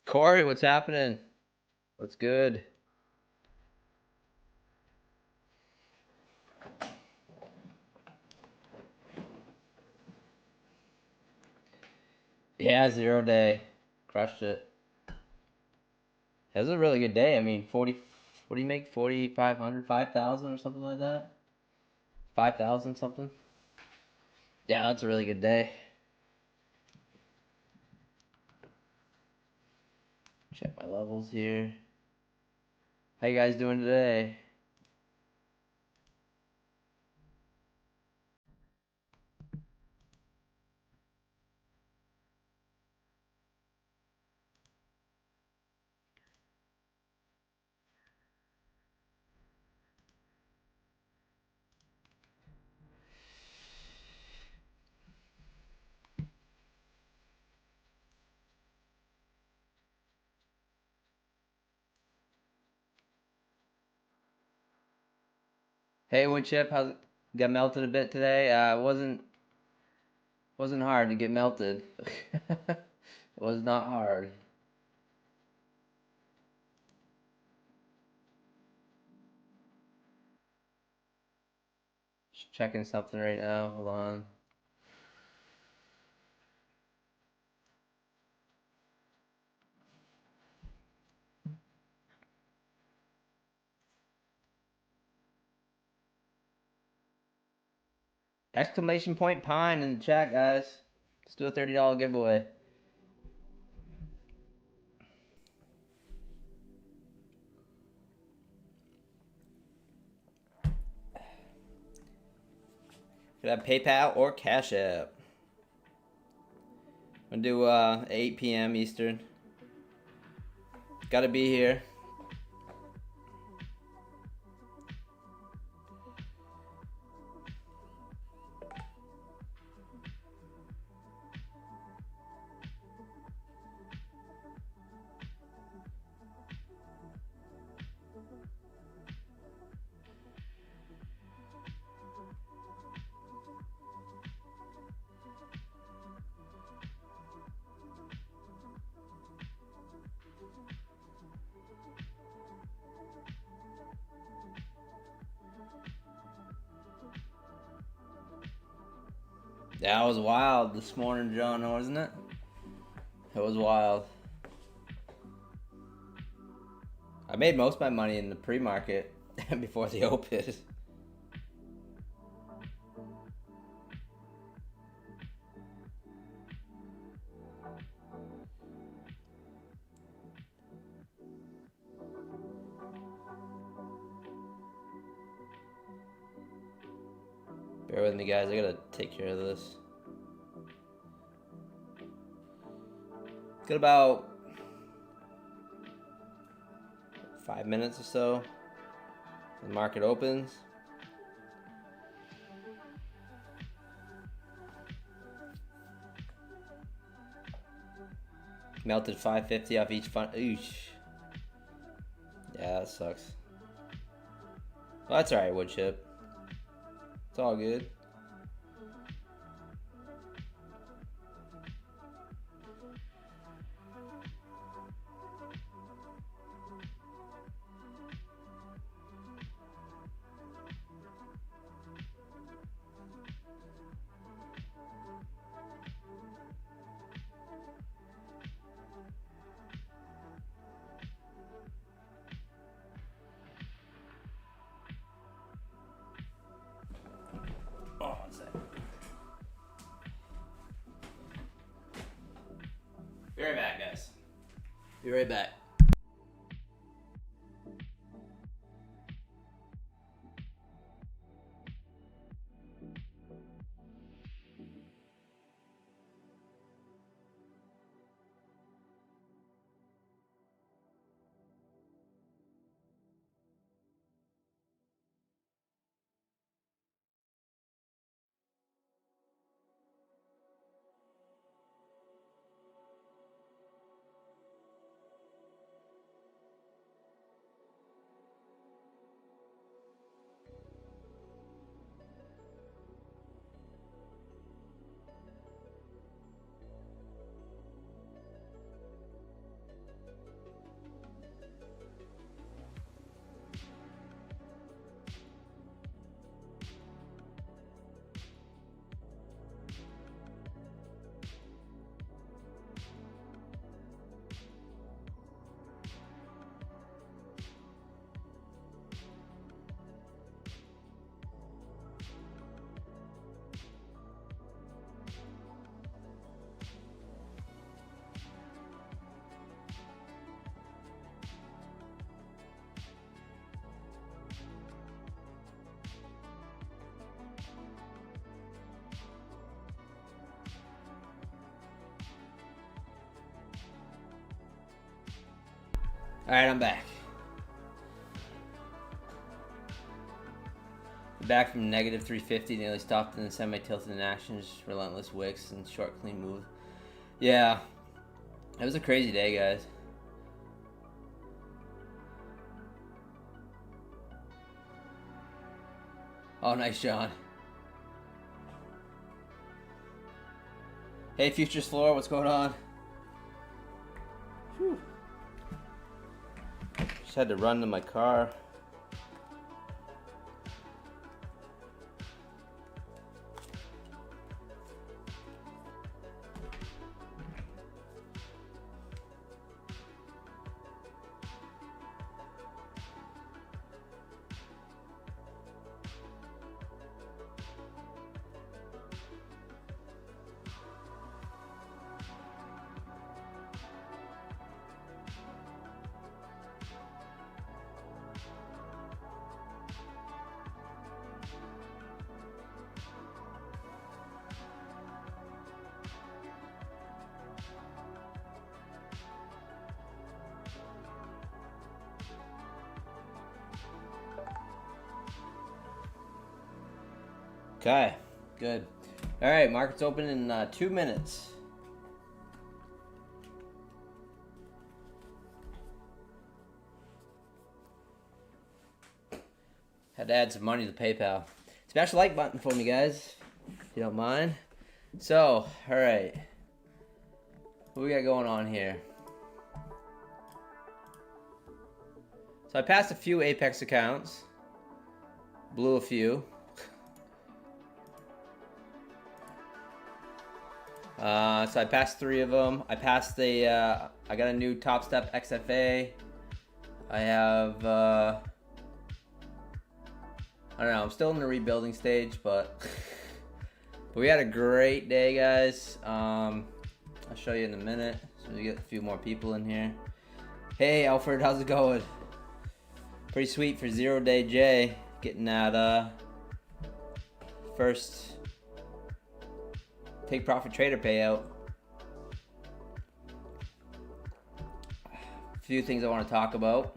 Corey, what's happening? What's good? Yeah, 0 day. Crushed it. It was a really good day. I mean, 40, what do you make? 4,500, 5,000 or something like that? 5,000 something? Yeah, that's a really good day. Check my levels here. How you guys doing today? Hey, Woodchip, how's it? Got melted a bit today? Wasn't hard to get melted. It was not hard. Just checking something right now. Hold on. Exclamation point pine in the chat, guys. Let's do a $30 giveaway. Could have PayPal or Cash App. I'm gonna do 8 p.m. Eastern. Gotta be here. That was wild this morning, John, wasn't it? It was wild. I made most of my money in the pre-market before the open. Bear with me, guys. I gotta take care of this. Got about 5 minutes or so. The market opens. Melted 550 off each fund. Oosh. Yeah, that sucks. Well, that's alright, Woodchip. It's all good. Oh, one second. Be right back, guys. Be right back. Alright, I'm back. Back from negative 350, nearly stopped in the semi-tilted in action, just relentless wicks and short clean move. Yeah, it was a crazy day, guys. Oh, nice, John. Hey, Futures Floor, what's going on? Whew. Just had to run to my car. Okay, good. All right, market's open in 2 minutes. Had to add some money to PayPal. Smash the like button for me, guys, if you don't mind. So, all right. What we got going on here? So I passed a few Apex accounts. Blew a few. So I passed 3 of them. I passed the, I got a new Top Step XFA. I have, I don't know, I'm still in the rebuilding stage, but we had a great day, guys. I'll show you in a minute, so we get a few more people in here. Hey, Alfred, how's it going? Pretty sweet for 0 Day J, getting that, first take profit trader payout. A few things I want to talk about.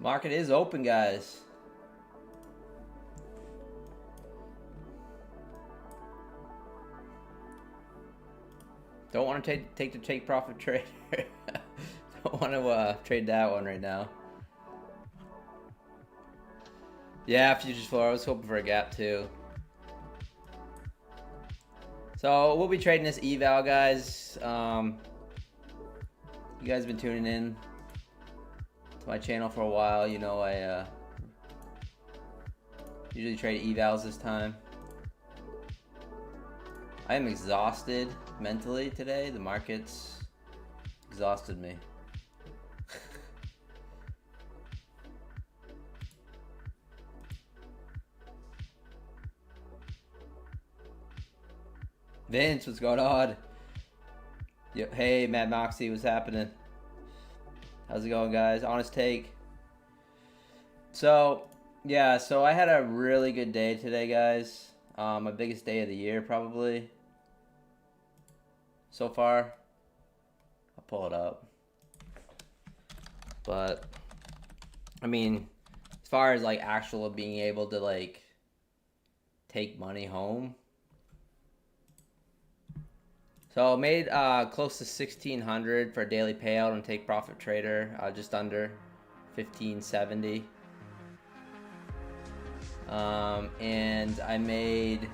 Market is open, guys. Don't want to take the take profit trade. Don't want to trade that one right now. Yeah, futures floor. I was hoping for a gap too. So we'll be trading this eval, guys. You guys have been tuning in to my channel for a while. You know I usually trade evals this time. I am exhausted mentally today. The market's exhausted me. Vince, what's going on? Yo, hey, Mad Moxie, what's happening? How's it going, guys? Honest take. So, yeah, so I had a really good day today, guys. My biggest day of the year, probably. So far. I'll pull it up. But, I mean, as far as, like, actual being able to, like, take money home. So I made close to 1,600 for a daily payout on Take Profit Trader, just under 1,570. And I made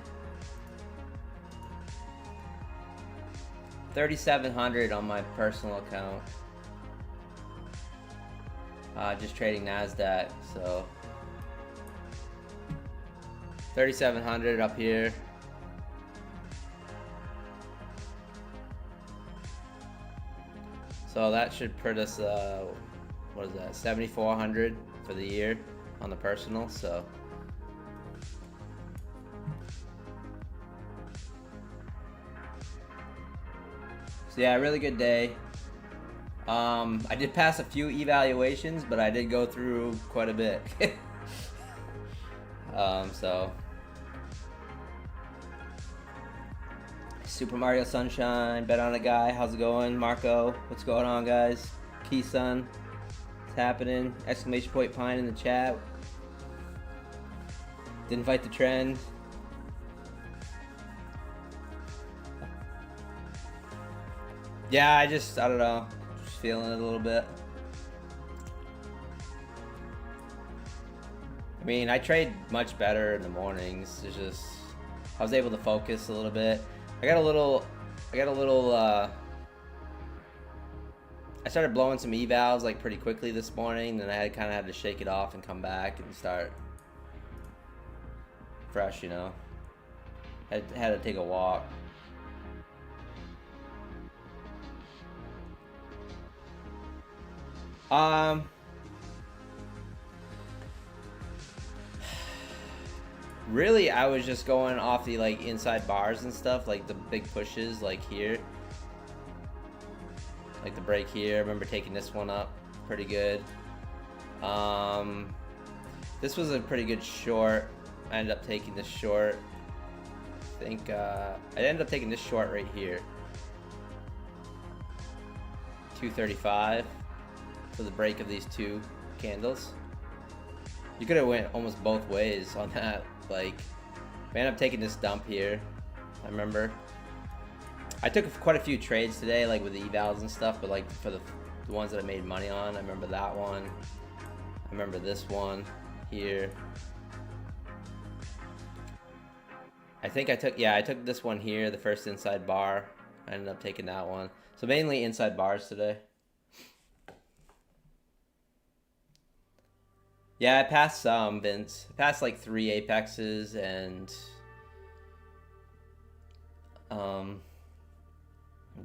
3,700 on my personal account, just trading NASDAQ. So 3,700 up here. So that should put us, what is that, 7,400 for the year on the personal, so. So yeah, really good day. I did pass a few evaluations, but I did go through quite a bit. So. Super Mario Sunshine, bet on a guy. How's it going, Marco? What's going on, guys? Key-sun, what's happening? Exclamation point Pine in the chat. Didn't fight the trend. Yeah, I don't know. Just feeling it a little bit. I mean, I trade much better in the mornings. It's just, I was able to focus a little bit. I started blowing some evals like pretty quickly this morning, then I kind of had to shake it off and come back and start fresh, you know. Had to take a walk. Really, I was just going off the like inside bars and stuff, like the big pushes, like here, like the break here. I remember taking this one up pretty good. This was a pretty good short. I ended up taking this short. I think I ended up taking this short right here, 235 for the break of these two candles. You could have went almost both ways on that. Like, I ended up taking this dump here. I remember I took quite a few trades today, like with the evals and stuff, but like for the ones that I made money on, I remember that one. I remember this one here. I think I took this one here, the first inside bar. I ended up taking that one. So mainly inside bars today. Yeah, I passed some, Vince. I passed like 3 apexes and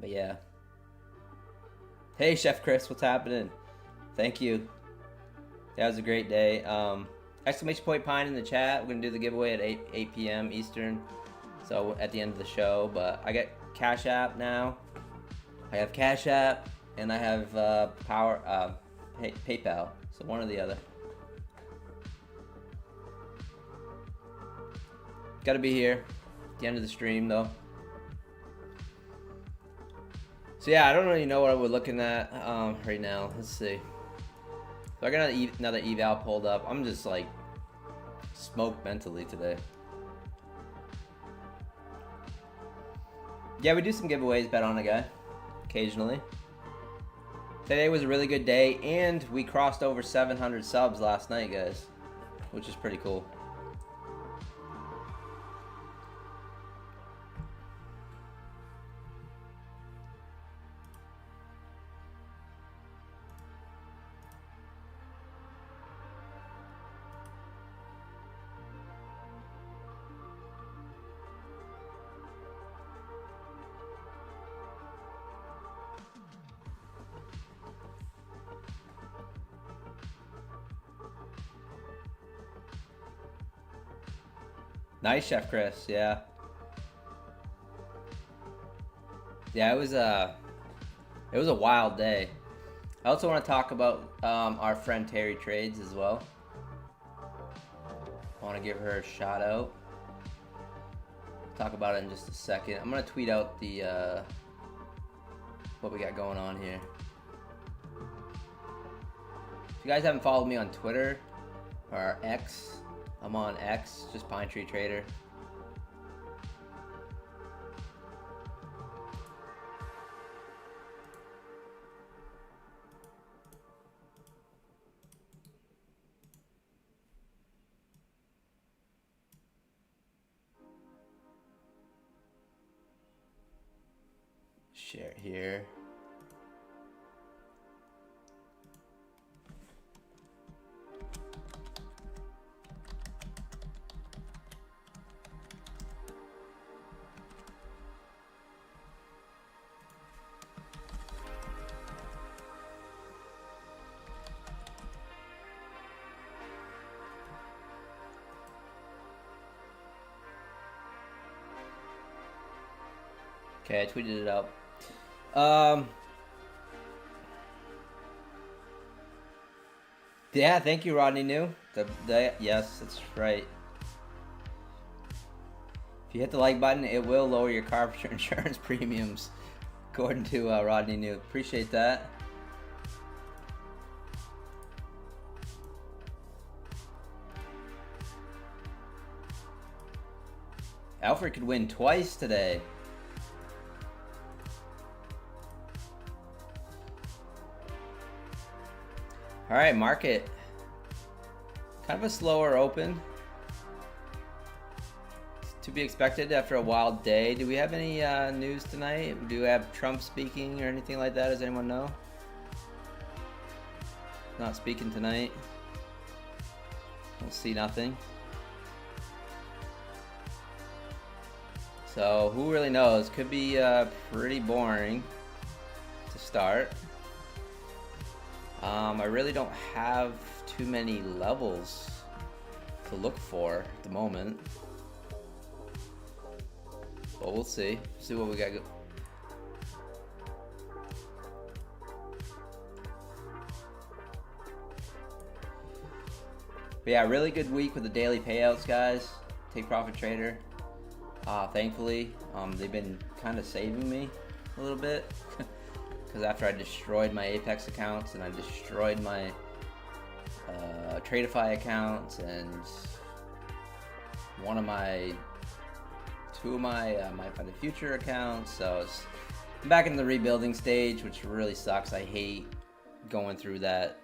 but yeah. Hey Chef Chris, what's happening? Thank you. That was a great day. Exclamation point Pine in the chat. We're gonna do the giveaway at 8 p.m. Eastern. So at the end of the show, but I get Cash App now. I have Cash App and I have PayPal. So one or the other. Gotta be here at the end of the stream though. So yeah, I don't really know what we're looking at right now. Let's see. So I got another eval pulled up. I'm just like smoked mentally today. Yeah, we do some giveaways, bet on a guy, occasionally. Today was a really good day, and we crossed over 700 subs last night, guys, which is pretty cool. Nice, Chef Chris. Yeah. Yeah, it was a wild day. I also want to talk about our friend Terry Trades as well. I want to give her a shout out. Talk about it in just a second. I'm gonna tweet out the what we got going on here. If you guys haven't followed me on Twitter or X, I'm on X, just Pine Tree Trader. Share it here. Okay, I tweeted it out. Yeah, thank you, Rodney New. Yes, that's right. If you hit the like button, it will lower your car insurance premiums, according to Rodney New. Appreciate that. Alfred could win twice today. All right, market. Kind of a slower open. It's to be expected after a wild day. Do we have any news tonight? Do we have Trump speaking or anything like that? Does anyone know? Not speaking tonight. We'll see nothing. So who really knows? Could be pretty boring to start. I really don't have too many levels to look for at the moment, but we'll see. See what we got. But yeah, really good week with the daily payouts, guys. Take Profit Trader. Thankfully, they've been kind of saving me a little bit. Because after I destroyed my Apex accounts and I destroyed my Tradeify accounts and two of my Find the Future accounts, so I'm back in the rebuilding stage, which really sucks. I hate going through that,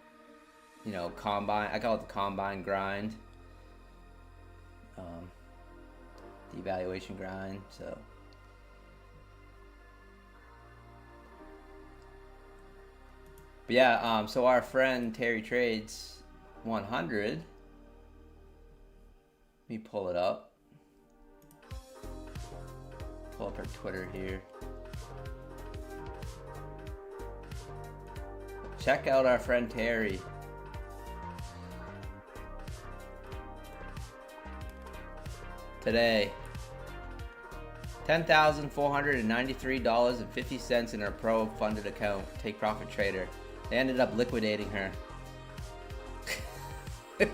combine. I call it the combine grind, the evaluation grind. So. But yeah, so our friend Terry Trades 100. Let me pull it up. Pull up her Twitter here. Check out our friend Terry. Today, $10,493.50 in her pro funded account. Take Profit Trader. They ended up liquidating her. They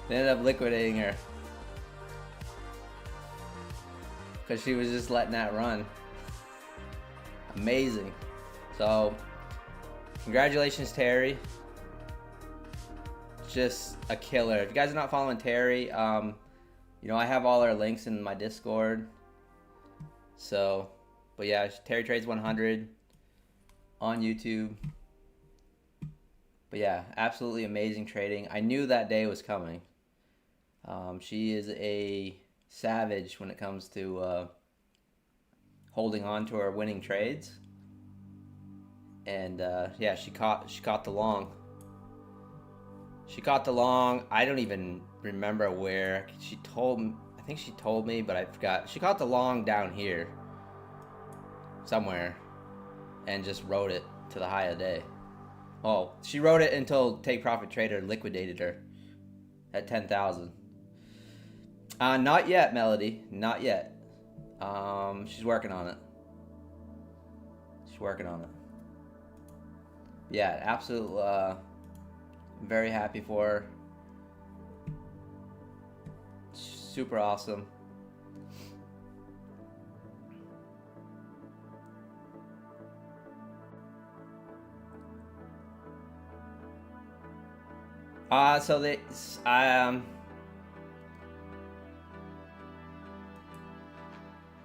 ended up liquidating her because she was just letting that run. Amazing. So, congratulations, Terry. Just a killer. If you guys are not following Terry, I have all our links in my Discord. So, but yeah, Terry Trades 100 on YouTube. But yeah, absolutely amazing trading. I knew that day was coming. She is a savage when it comes to holding on to her winning trades. And yeah, she caught the long. She caught the long. I don't even remember where. I think she told me, but I forgot. She caught the long down here somewhere and just rode it to the high of the day. Oh, she rode it until Take Profit Trader liquidated her at 10,000. Not yet, Melody. Not yet. She's working on it. She's working on it. Yeah, absolute. Very happy for her. Super awesome. So they,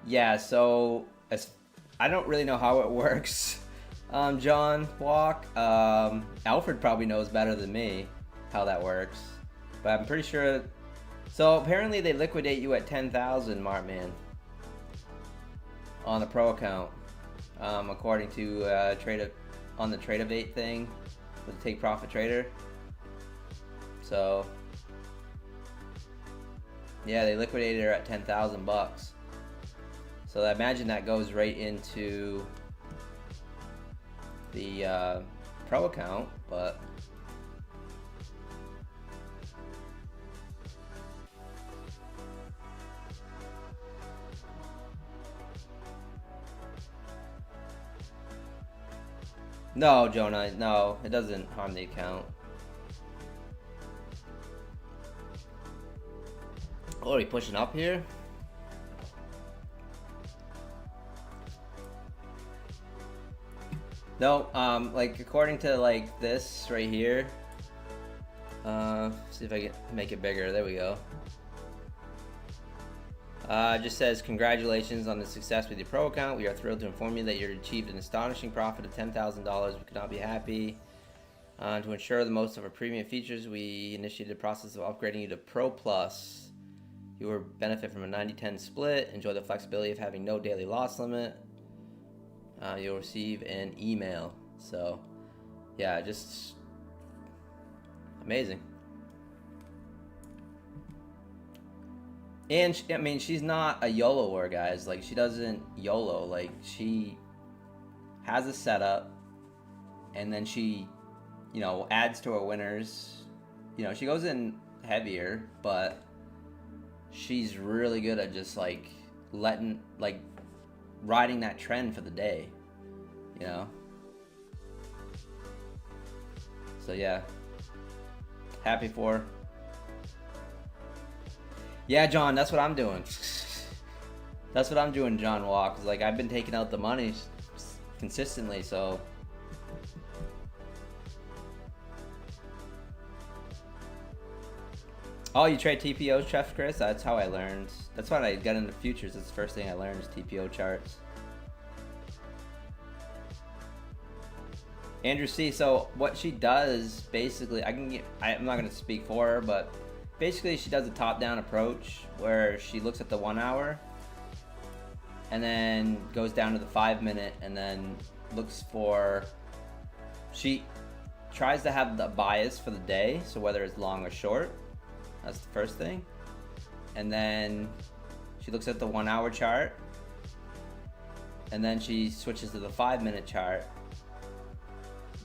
yeah, so I don't really know how it works. John Walk, Alfred probably knows better than me how that works, but I'm pretty sure. So apparently they liquidate you at 10,000, Martman, on the pro account, according to on the Tradeivate thing with the Take Profit Trader. So yeah, they liquidated her at 10,000 bucks. So I imagine that goes right into the pro account, but No, Jonah, no, it doesn't harm the account. Oh, are we pushing up here? No, like according to like this right here. See if I can make it bigger. There we go. Just says, congratulations on the success with your pro account. We are thrilled to inform you that you achieved an astonishing profit of $10,000. We could not be happy. To ensure the most of our premium features, we initiated the process of upgrading you to Pro Plus. You will benefit from a 90-10 split. Enjoy the flexibility of having no daily loss limit. You'll receive an email. So, yeah, just amazing. And I mean, she's not a YOLOer, guys. Like, she doesn't YOLO. Like, she has a setup, and then she, you know, adds to her winners. You know, she goes in heavier, but she's really good at just like riding that trend for the day, you know. So yeah, happy for her. Yeah, John, that's what I'm doing. That's what I'm doing, John Walk. Like, I've been taking out the money consistently, so. Oh, you trade TPO, Chef Chris? That's how I learned. That's when I got into futures. That's the first thing I learned is TPO charts. Andrew C. So what she does, basically, I'm not going to speak for her, but basically she does a top-down approach where she looks at the 1 hour and then goes down to the 5 minute and then looks for, she tries to have the bias for the day, so whether it's long or short. That's the first thing. And then she looks at the 1 hour chart. And then she switches to the 5 minute chart.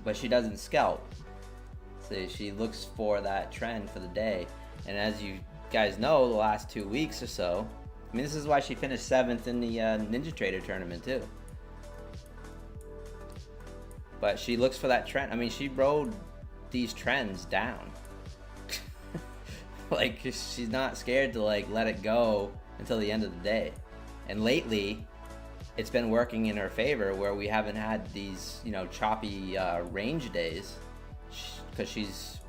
But she doesn't scalp. So she looks for that trend for the day. And as you guys know, the last 2 weeks or so, I mean, this is why she finished 7th in the Ninja Trader tournament too. But she looks for that trend. I mean, she rode these trends down. Like, she's not scared to like let it go until the end of the day. And lately, it's been working in her favor where we haven't had these, you know, choppy range days, because she's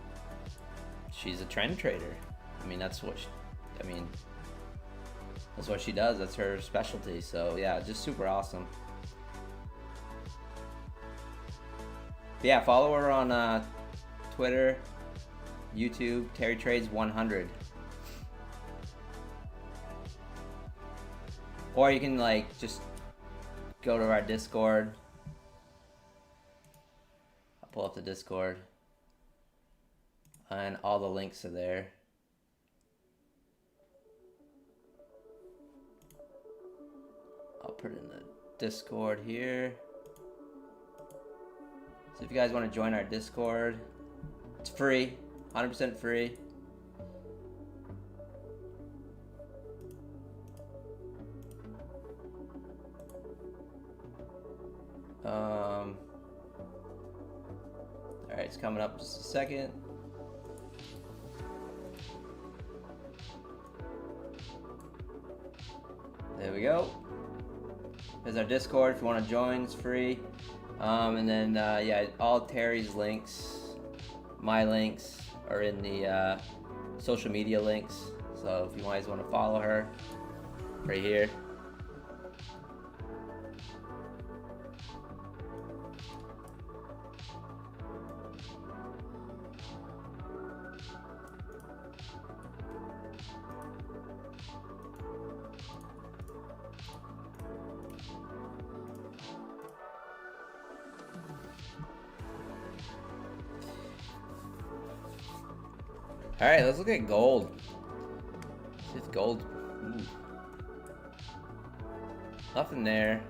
a trend trader. I mean, that's what that's what she does. That's her specialty. So yeah, just super awesome. But yeah, follow her on Twitter, YouTube, Terry Trades 100. Or you can like just go to our Discord. I'll pull up the Discord. And all the links are there. I'll put it in the Discord here. So if you guys want to join our Discord, it's free. 100% free. Alright, it's coming up just a second. There we go. There's our Discord. If you want to join, it's free. And then, yeah, all Terry's links, my links, are in the social media links. So if you guys want to follow her, right here. All right, let's look at gold. See if gold. Ooh. Nothing there.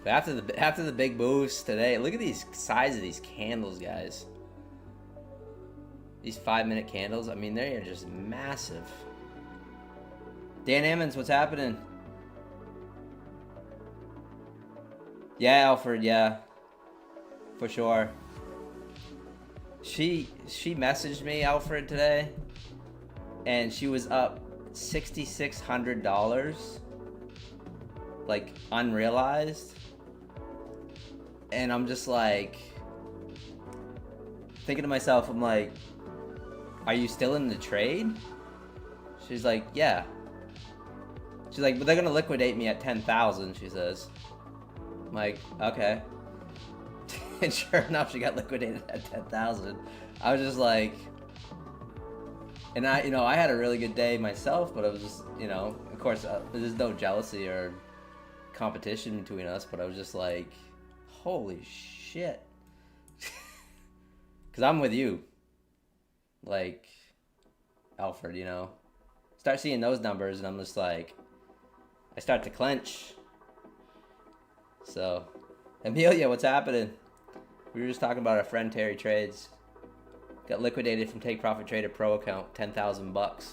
But after the big moves today, look at these size of these candles, guys. These 5-minute candles. I mean, they are just massive. Dan Emmons, what's happening? Yeah, Alfred, yeah. For sure. She messaged me, Alfred, today, and she was up $6,600, like, unrealized. And I'm just like, thinking to myself, I'm like, are you still in the trade? She's like, yeah. She's like, but they're gonna liquidate me at 10,000, she says. I'm like, okay. And sure enough, she got liquidated at 10,000. I was just like, and I had a really good day myself, but I was just, of course, there's no jealousy or competition between us, but I was just like, holy shit. Because I'm with you. Like, Alfred, start seeing those numbers, and I'm just like, I start to clench. So, Amelia, what's happening? We were just talking about our friend Terry Trades. Got liquidated from Take Profit Trader Pro account, $10,000.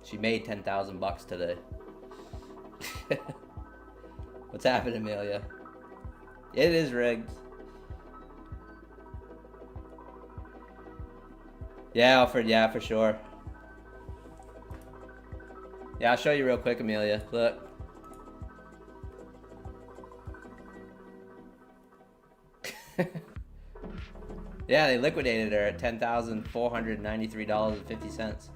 She made $10,000 today. What's happening, Amelia? It is rigged. Yeah, Alfred, yeah, for sure. Yeah, I'll show you real quick, Amelia. Look. Yeah, they liquidated her at $10,493.50.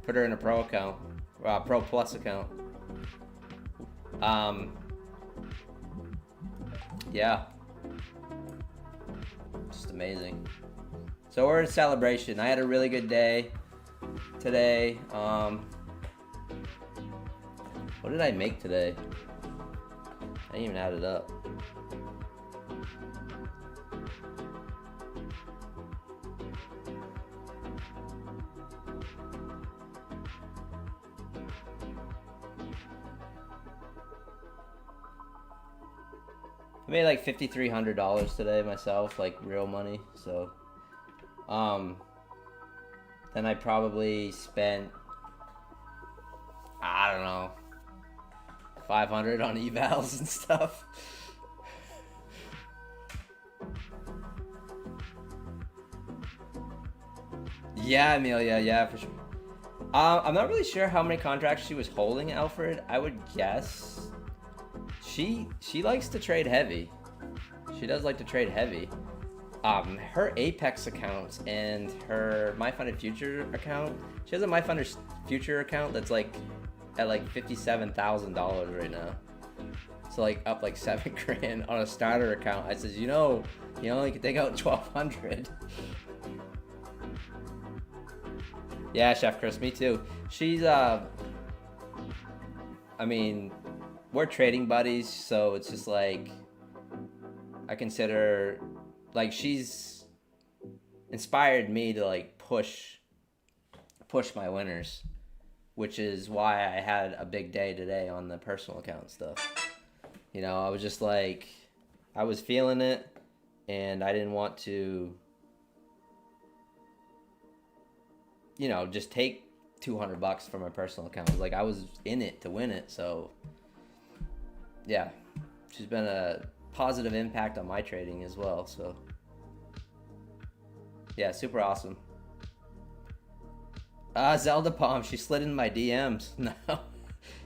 Put her in a pro account, pro plus account. Yeah, just amazing. So we're in celebration. I had a really good day today. What did I make today? I didn't even add it up. I made like $5,300 today myself, like real money. So, then I probably spent, I don't know, 500 on evals and stuff. Yeah, Amelia, yeah, for sure. I'm not really sure how many contracts she was holding, Alfred. I would guess she likes to trade heavy. She does like to trade heavy. Her Apex accounts and her My Funded Future account. She has a My Funded Future account that's like at like $57,000 right now. So like up like $7,000 on a starter account. I says, you only can take out 1,200. Yeah, Chef Chris, me too. She's I mean, we're trading buddies, so it's just like I consider, like, she's inspired me to like push my winners, which is why I had a big day today on the personal account stuff. I was just like, I was feeling it, and I didn't want to, just take $200 from my personal account. Like, I was in it to win it. So yeah, she's been a positive impact on my trading as well. So yeah, super awesome. Zelda Palm, she slid in my DMs. No.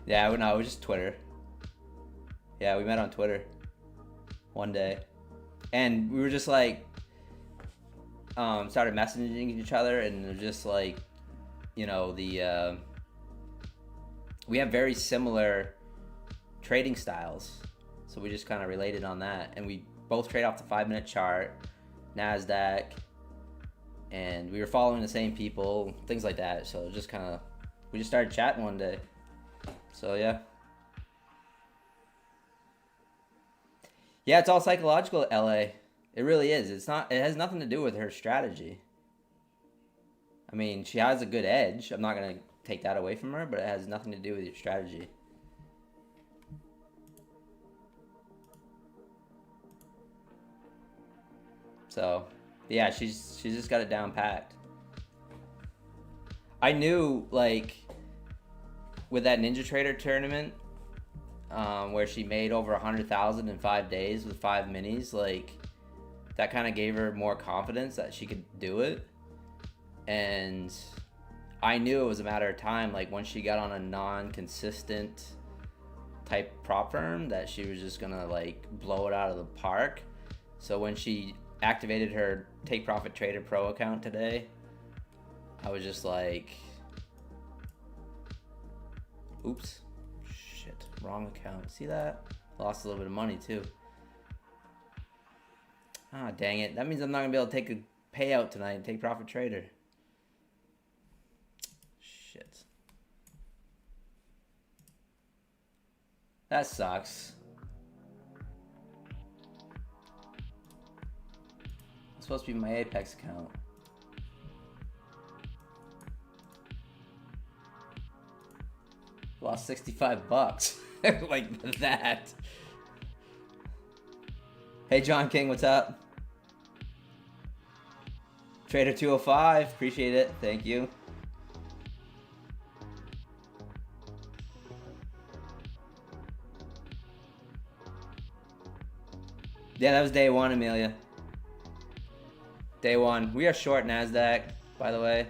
Yeah, no, it was just Twitter. Yeah, we met on Twitter one day, and we were just like, started messaging each other, and it was just like, we have very similar trading styles, so we just kind of related on that, and we both trade off the 5-minute chart, NASDAQ, and we were following the same people, things like that. So just kind of, we just started chatting one day. So yeah. Yeah, it's all psychological, LA. It really is. It has nothing to do with her strategy. I mean, she has a good edge. I'm not going to take that away from her, but it has nothing to do with your strategy. So, yeah, she's just got it down packed. I knew, like, with that Ninja Trader tournament, where she made over 100,000 in 5 days with 5 minis. Like, that kind of gave her more confidence that she could do it. And I knew it was a matter of time. Like, once she got on a non-consistent type prop firm, that she was just gonna like blow it out of the park. So when she activated her Take Profit Trader Pro account today, I was just like, oops, shit, wrong account. See that? Lost a little bit of money too. Ah, dang it. That means I'm not gonna be able to take a payout tonight and Take Profit Trader. Shit. That sucks. It's supposed to be my Apex account. Lost 65 bucks. Like that. Hey, John King, what's up? Trader 205, appreciate it. Thank you. Yeah, that was day one, Amelia. Day one. We are short NASDAQ, by the way.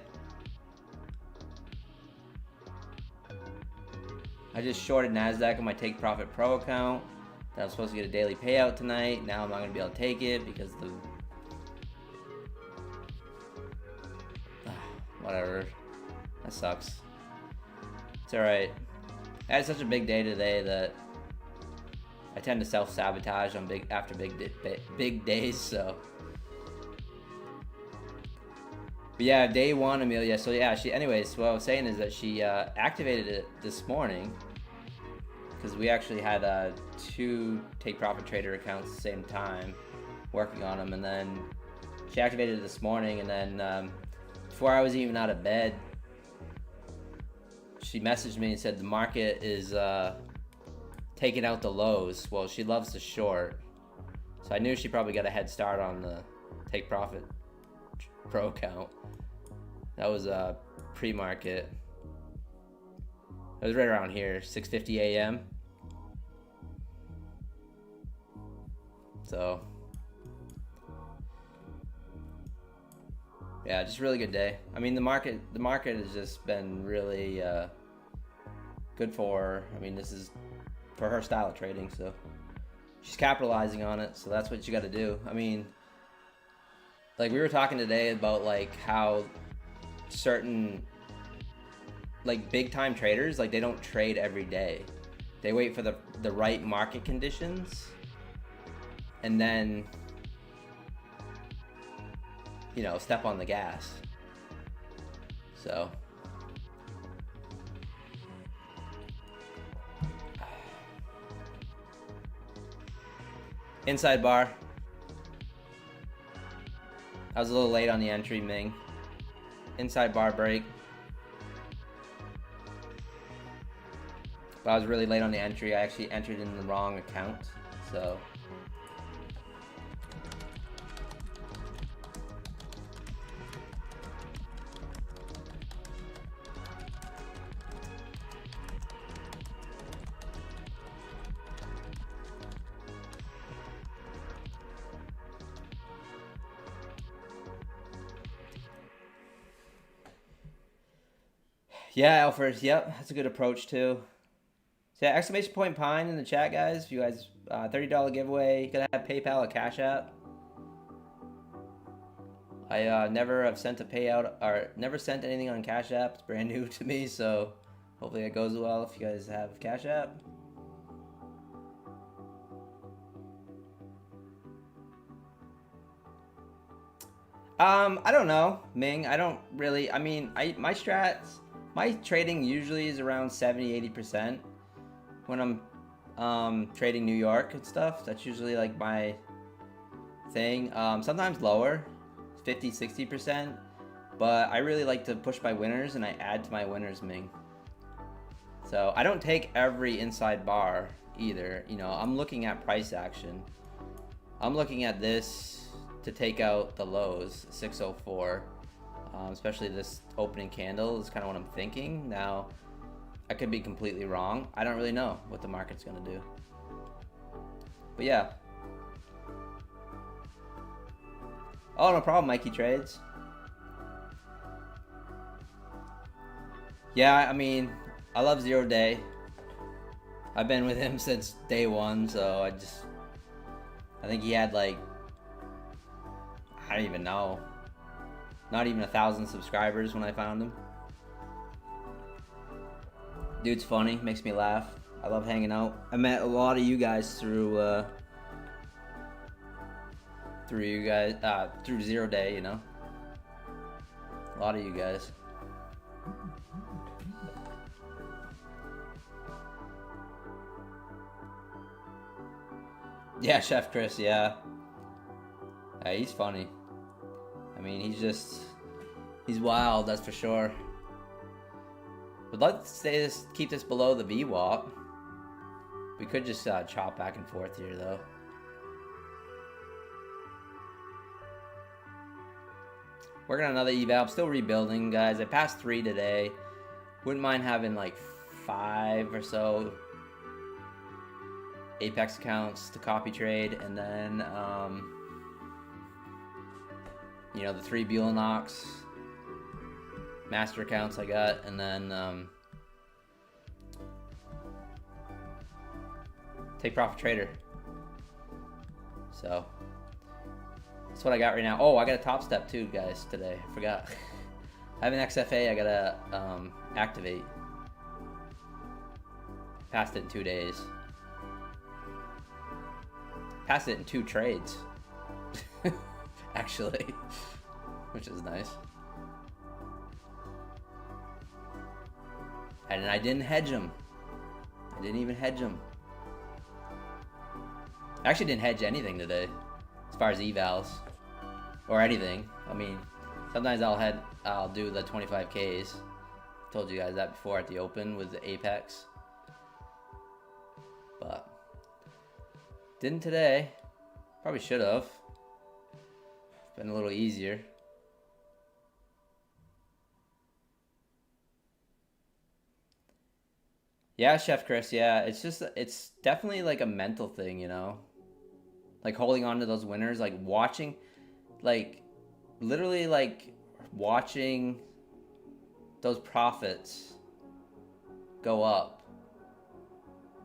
I just shorted NASDAQ on my Take Profit Pro account. I was supposed to get a daily payout tonight. Now I'm not going to be able to take it because the... whatever. That sucks. It's alright. I had such a big day today that I tend to self-sabotage on after big days, so... But yeah, day one, Amelia. So yeah, anyways, what I was saying is that she activated it this morning because we actually had 2 Take Profit Trader accounts at the same time working on them, and then she activated it this morning, and then before I was even out of bed, she messaged me and said the market is taking out the lows. Well, she loves to short, so I knew she probably got a head start on the Take Profit Pro account. That was pre-market. It was right around here, 6:50 a.m. So yeah, just a really good day. I mean, the market has just been really good for her. I mean, this is for her style of trading, so she's capitalizing on it. So that's what you got to do. I mean, like we were talking today about like how certain like big time traders, like they don't trade every day. They wait for the right market conditions and then, you know, step on the gas. So inside bar. I was a little late on the entry, Ming. Inside bar break. But I was really late on the entry. I actually entered in the wrong account, so. Yeah, Alfred. Yep, that's a good approach too. So yeah, exclamation point Pine in the chat, guys. If you guys $30 giveaway, you gotta have PayPal or Cash App. I never have sent a payout or never sent anything on Cash App. It's brand new to me, so hopefully it goes well if you guys have Cash App. I don't know, Ming. I don't really. I mean, my strats. My trading usually is around 70-80% when I'm trading New York and stuff. That's usually like my thing. Sometimes lower, 50-60%. But I really like to push my winners and I add to my winners, Ming. So I don't take every inside bar either. You know, I'm looking at price action. I'm looking at this to take out the lows, 604. Especially this opening candle is kind of what I'm thinking. Now, I could be completely wrong. I don't really know what the market's gonna do. But yeah. Oh, no problem, Mikey Trades. Yeah, I mean, I love Zero Day. I've been with him since day one, so I think he had like, I don't even know, not even 1,000 subscribers when I found him. Dude's funny, makes me laugh. I love hanging out. I met a lot of you guys through Zero Day, you know. A lot of you guys. Yeah, Chef Chris, yeah. He's funny. I mean, he's wild, that's for sure. But let's keep this below the VWAP. We could just chop back and forth here, though. Working on another eval. I'm still rebuilding, guys. I passed 3 today. Wouldn't mind having like 5 or so Apex accounts to copy trade, and then you know, the 3 Buellanox master accounts I got, and then take profit trader. So that's what I got right now. Oh, I got a top step too, guys, today. I forgot. I have an XFA I gotta activate. Passed it in 2 days. Passed it in 2 trades. Actually. Which is nice. And I didn't hedge them. I didn't even hedge them. I actually didn't hedge anything today, as far as evals or anything. I mean, sometimes I'll do the 25Ks. Told you guys that before at the open with the Apex, but didn't today. Probably should have. Been a little easier. Yeah, Chef Chris, yeah. It's definitely like a mental thing, you know? Like holding on to those winners, like watching, like literally like watching those profits go up,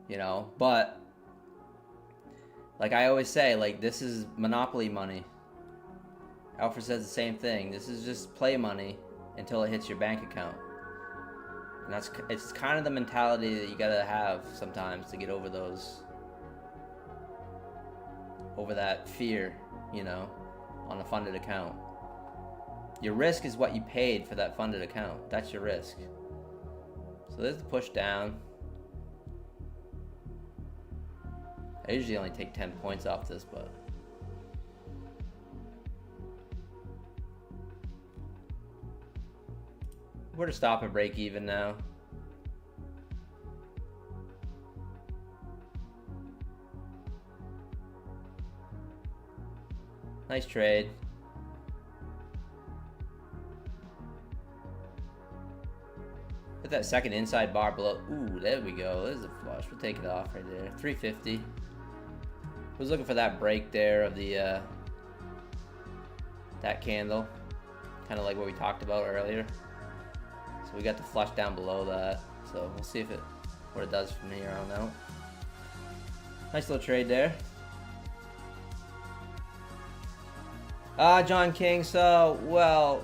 you know? But like I always say, like this is monopoly money. Alfred says the same thing. This is just play money until it hits your bank account. And it's kind of the mentality that you gotta have sometimes to get over that fear, you know, on a funded account. Your risk is what you paid for that funded account. That's your risk. So there's the push down. I usually only take 10 points off this, but we're to stop and break even now. Nice trade. Put that second inside bar below. Ooh, there we go. There's a flush. We'll take it off right there. 350. Was looking for that break there of the that candle. Kind of like what we talked about earlier. So we got the flush down below that. So we'll see what it does from here on out. Nice little trade there. John King, so, well,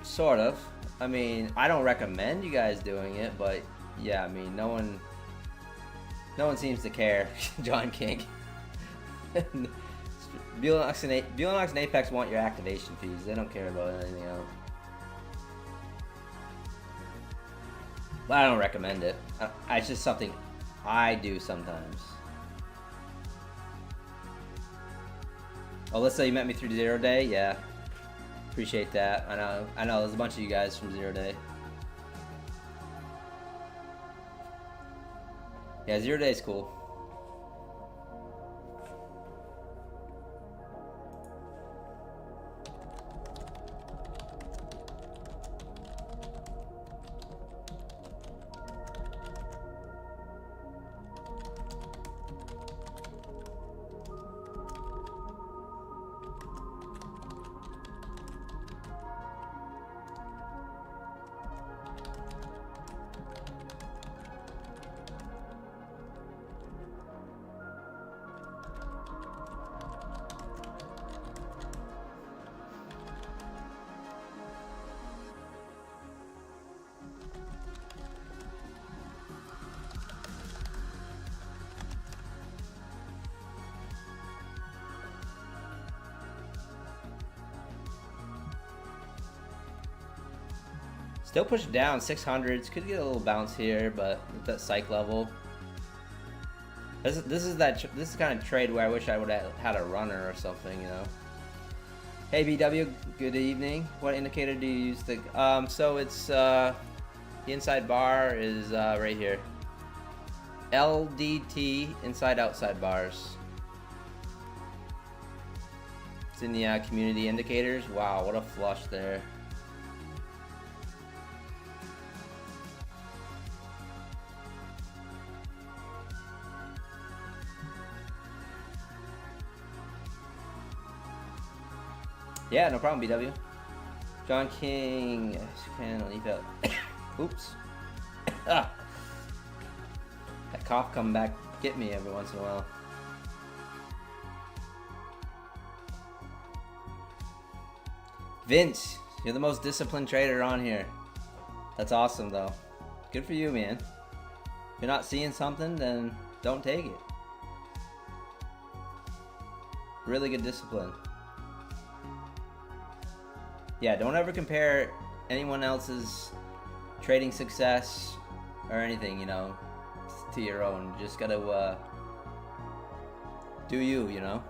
sort of. I mean, I don't recommend you guys doing it, but yeah, I mean, no one seems to care, John King. Buellanox and Apex want your activation fees. They don't care about anything else. But I don't recommend it. It's just something I do sometimes. Oh, let's say you met me through Zero Day. Yeah, appreciate that. I know. There's a bunch of you guys from Zero Day. Yeah, 0 Day is cool. Still pushing down 600s. Could get a little bounce here, but at that psych level. This is kind of trade where I wish I would have had a runner or something, you know. Hey BW, good evening. What indicator do you use to? So it's the inside bar is right here. LDT inside outside bars. It's in the community indicators. Wow, what a flush there. Yeah, no problem, BW. John King, can leave out. Oops. Ah. That cough come back, get me every once in a while. Vince, you're the most disciplined trader on here. That's awesome, though. Good for you, man. If you're not seeing something, then don't take it. Really good discipline. Yeah, don't ever compare anyone else's trading success or anything, you know, to your own. You just gotta do you, you know?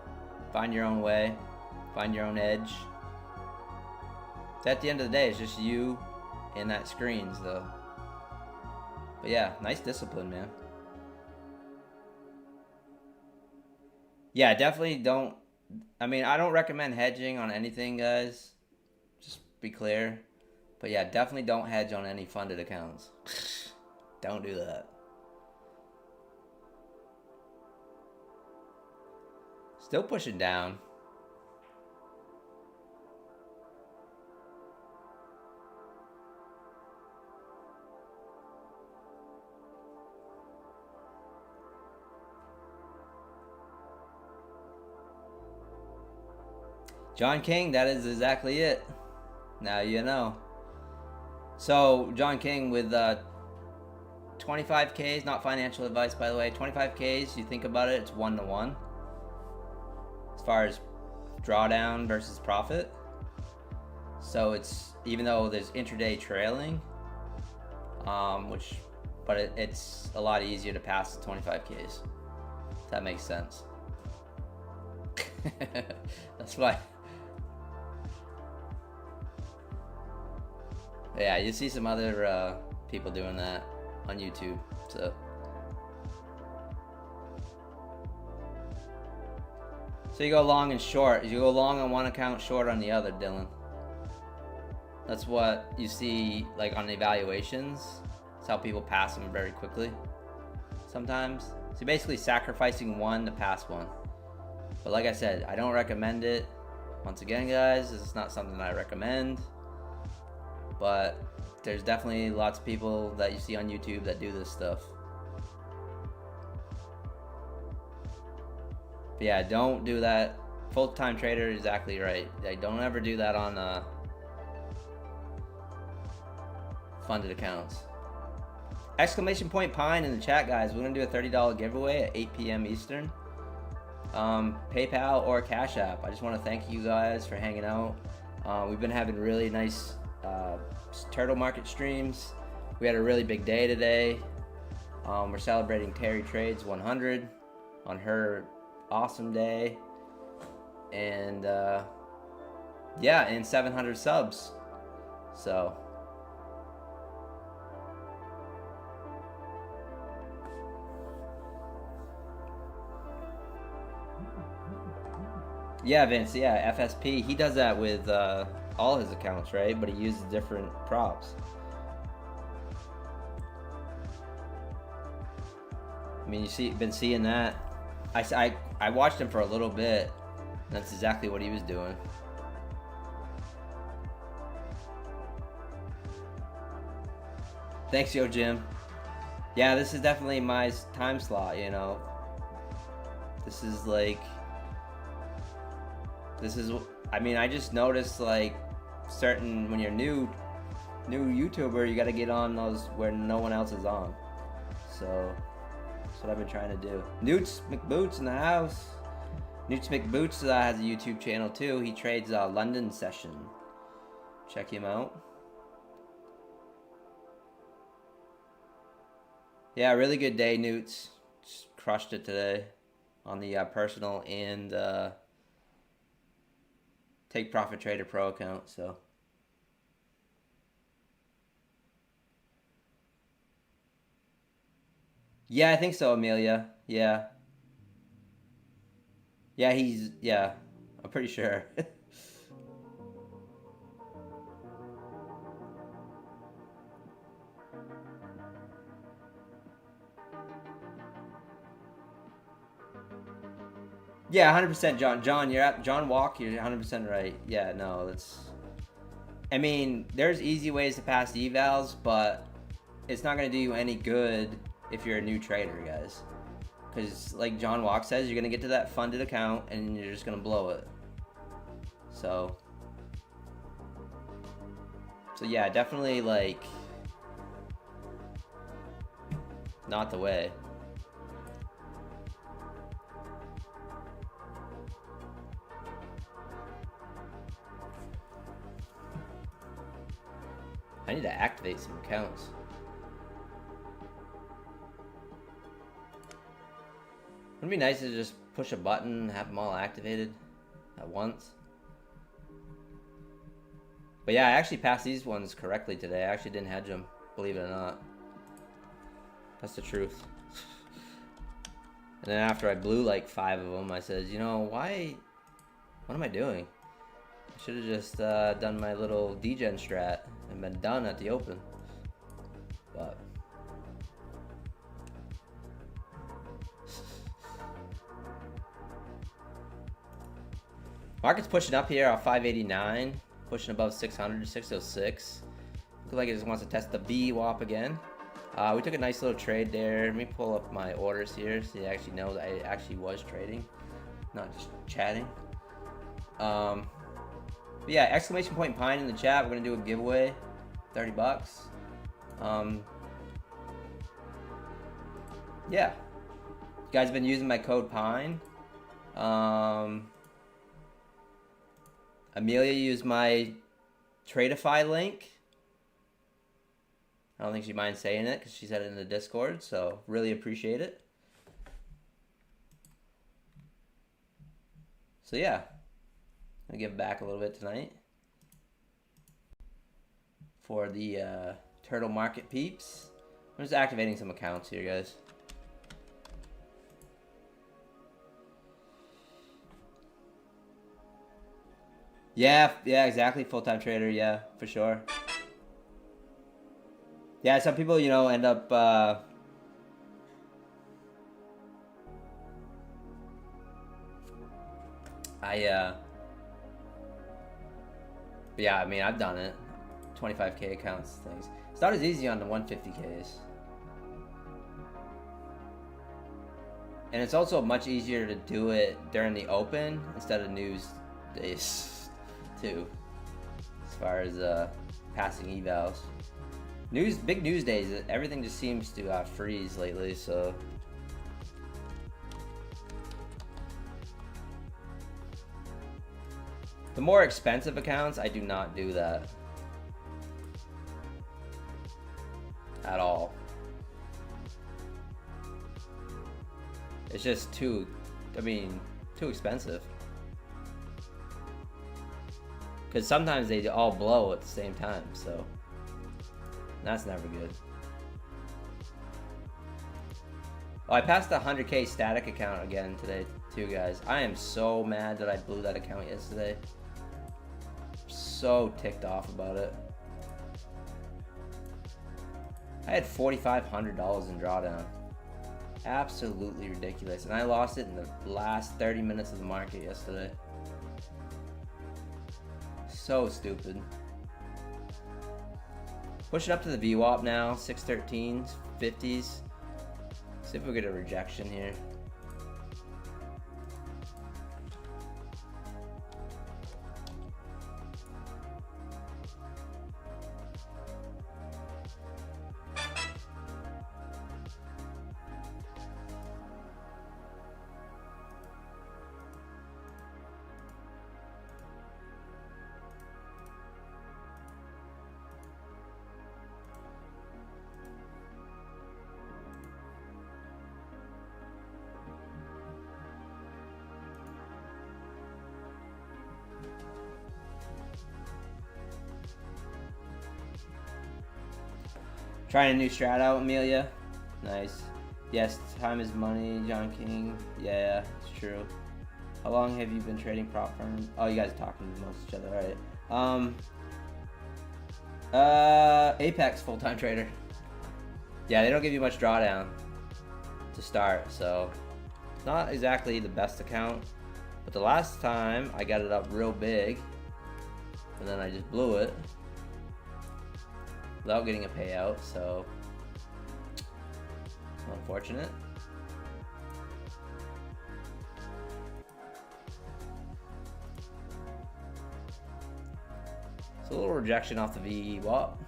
Find your own way, find your own edge. At the end of the day, it's just you and that screen, so. But yeah, nice discipline, man. Yeah, definitely don't. I mean, I don't recommend hedging on anything, guys. Just be clear. But yeah, definitely don't hedge on any funded accounts. Don't do that. Still pushing down. John King, that is exactly it. Now you know. So, John King with 25Ks, not financial advice by the way, 25Ks, you think about it, it's 1-to-1. As far as drawdown versus profit. So it's, even though there's intraday trailing, it's a lot easier to pass the 25Ks. If that makes sense. That's why. Yeah, you see some other people doing that on YouTube. So you go long and short. You go long on one account, short on the other, Dylan. That's what you see, like on evaluations. That's how people pass them very quickly. Sometimes. So you're basically sacrificing one to pass one. But like I said, I don't recommend it. Once again, guys, this is not something I recommend. But there's definitely lots of people that you see on YouTube that do this stuff. But yeah, don't do that. Full-time trader, exactly right. Like, don't ever do that on funded accounts. Exclamation point Pine in the chat, guys. We're gonna do a $30 giveaway at 8 p.m. Eastern. PayPal or Cash App. I just want to thank you guys for hanging out. We've been having really nice turtle market streams. We had a really big day today. We're celebrating Terry Trades 100 on her awesome day, and yeah, and 700 subs. So yeah, Vince, yeah, FSP, he does that with all his accounts, right? But he uses different props. I mean, been seeing that. I watched him for a little bit. And that's exactly what he was doing. Thanks, Yo Jim. Yeah, this is definitely my time slot, you know. This is like, I mean, I just noticed like certain, when you're new YouTuber, you got to get on those where no one else is on. So that's what I've been trying to do. Newts McBoots in the house. Newts McBoots has a YouTube channel too. He trades London Session. Check him out. Yeah, really good day, Newts. Just crushed it today on the personal and Take Profit Trader Pro account. So yeah, I think so, Amelia. Yeah, yeah. I'm pretty sure. Yeah, 100%, John. John, you're at John Walk. You're 100% right. Yeah, no, that's. I mean, there's easy ways to pass evals, but it's not gonna do you any good if you're a new trader, guys. Because, like John Walk says, you're gonna get to that funded account and you're just gonna blow it. So, yeah, definitely like not the way. I need to activate some accounts. Wouldn't it be nice to just push a button and have them all activated at once? But yeah, I actually passed these ones correctly today. I actually didn't hedge them, believe it or not. That's the truth. And then after I blew like 5 of them, I said, you know, what am I doing? I should have just done my little degen strat and been done at the open. But market's pushing up here off 589, pushing above 600 to 606. Looks like it just wants to test the VWAP again. We took a nice little trade there. Let me pull up my orders here so you actually know that I actually was trading, not just chatting. But yeah, exclamation point Pine in the chat. We're gonna do a giveaway, $30. Yeah, you guys have been using my code Pine. Amelia used my Tradeify link. I don't think she minds saying it because she said it in the Discord, so really appreciate it. So yeah, I'll give back a little bit tonight for the Turtle Market peeps. I'm just activating some accounts here, guys. Yeah, exactly. Full-time trader, yeah, for sure. Yeah, some people, you know, end up yeah, I mean, I've done it. 25K accounts, things. It's not as easy on the 150Ks. And it's also much easier to do it during the open instead of news days, too. As far as passing evals. Big news days, everything just seems to freeze lately, so. The more expensive accounts, I do not do that. At all. It's just too expensive. Because sometimes they all blow at the same time, so that's never good. Oh, I passed the 100K static account again today, too, guys. I am so mad that I blew that account yesterday. So ticked off about it. I had $4,500 in drawdown. Absolutely ridiculous. And I lost it in the last 30 minutes of the market yesterday. So stupid. Pushing up to the VWAP now, 613s, 50s. See if we get a rejection here. Trying a new strat out, Amelia. Nice. Yes, time is money, John King. Yeah, it's true. How long have you been trading prop firms? Oh, you guys are talking amongst each other, alright. Apex full-time trader. Yeah, they don't give you much drawdown to start, so it's not exactly the best account. But the last time I got it up real big, and then I just blew it without getting a payout, so it's unfortunate. It's a little rejection off the VWAP.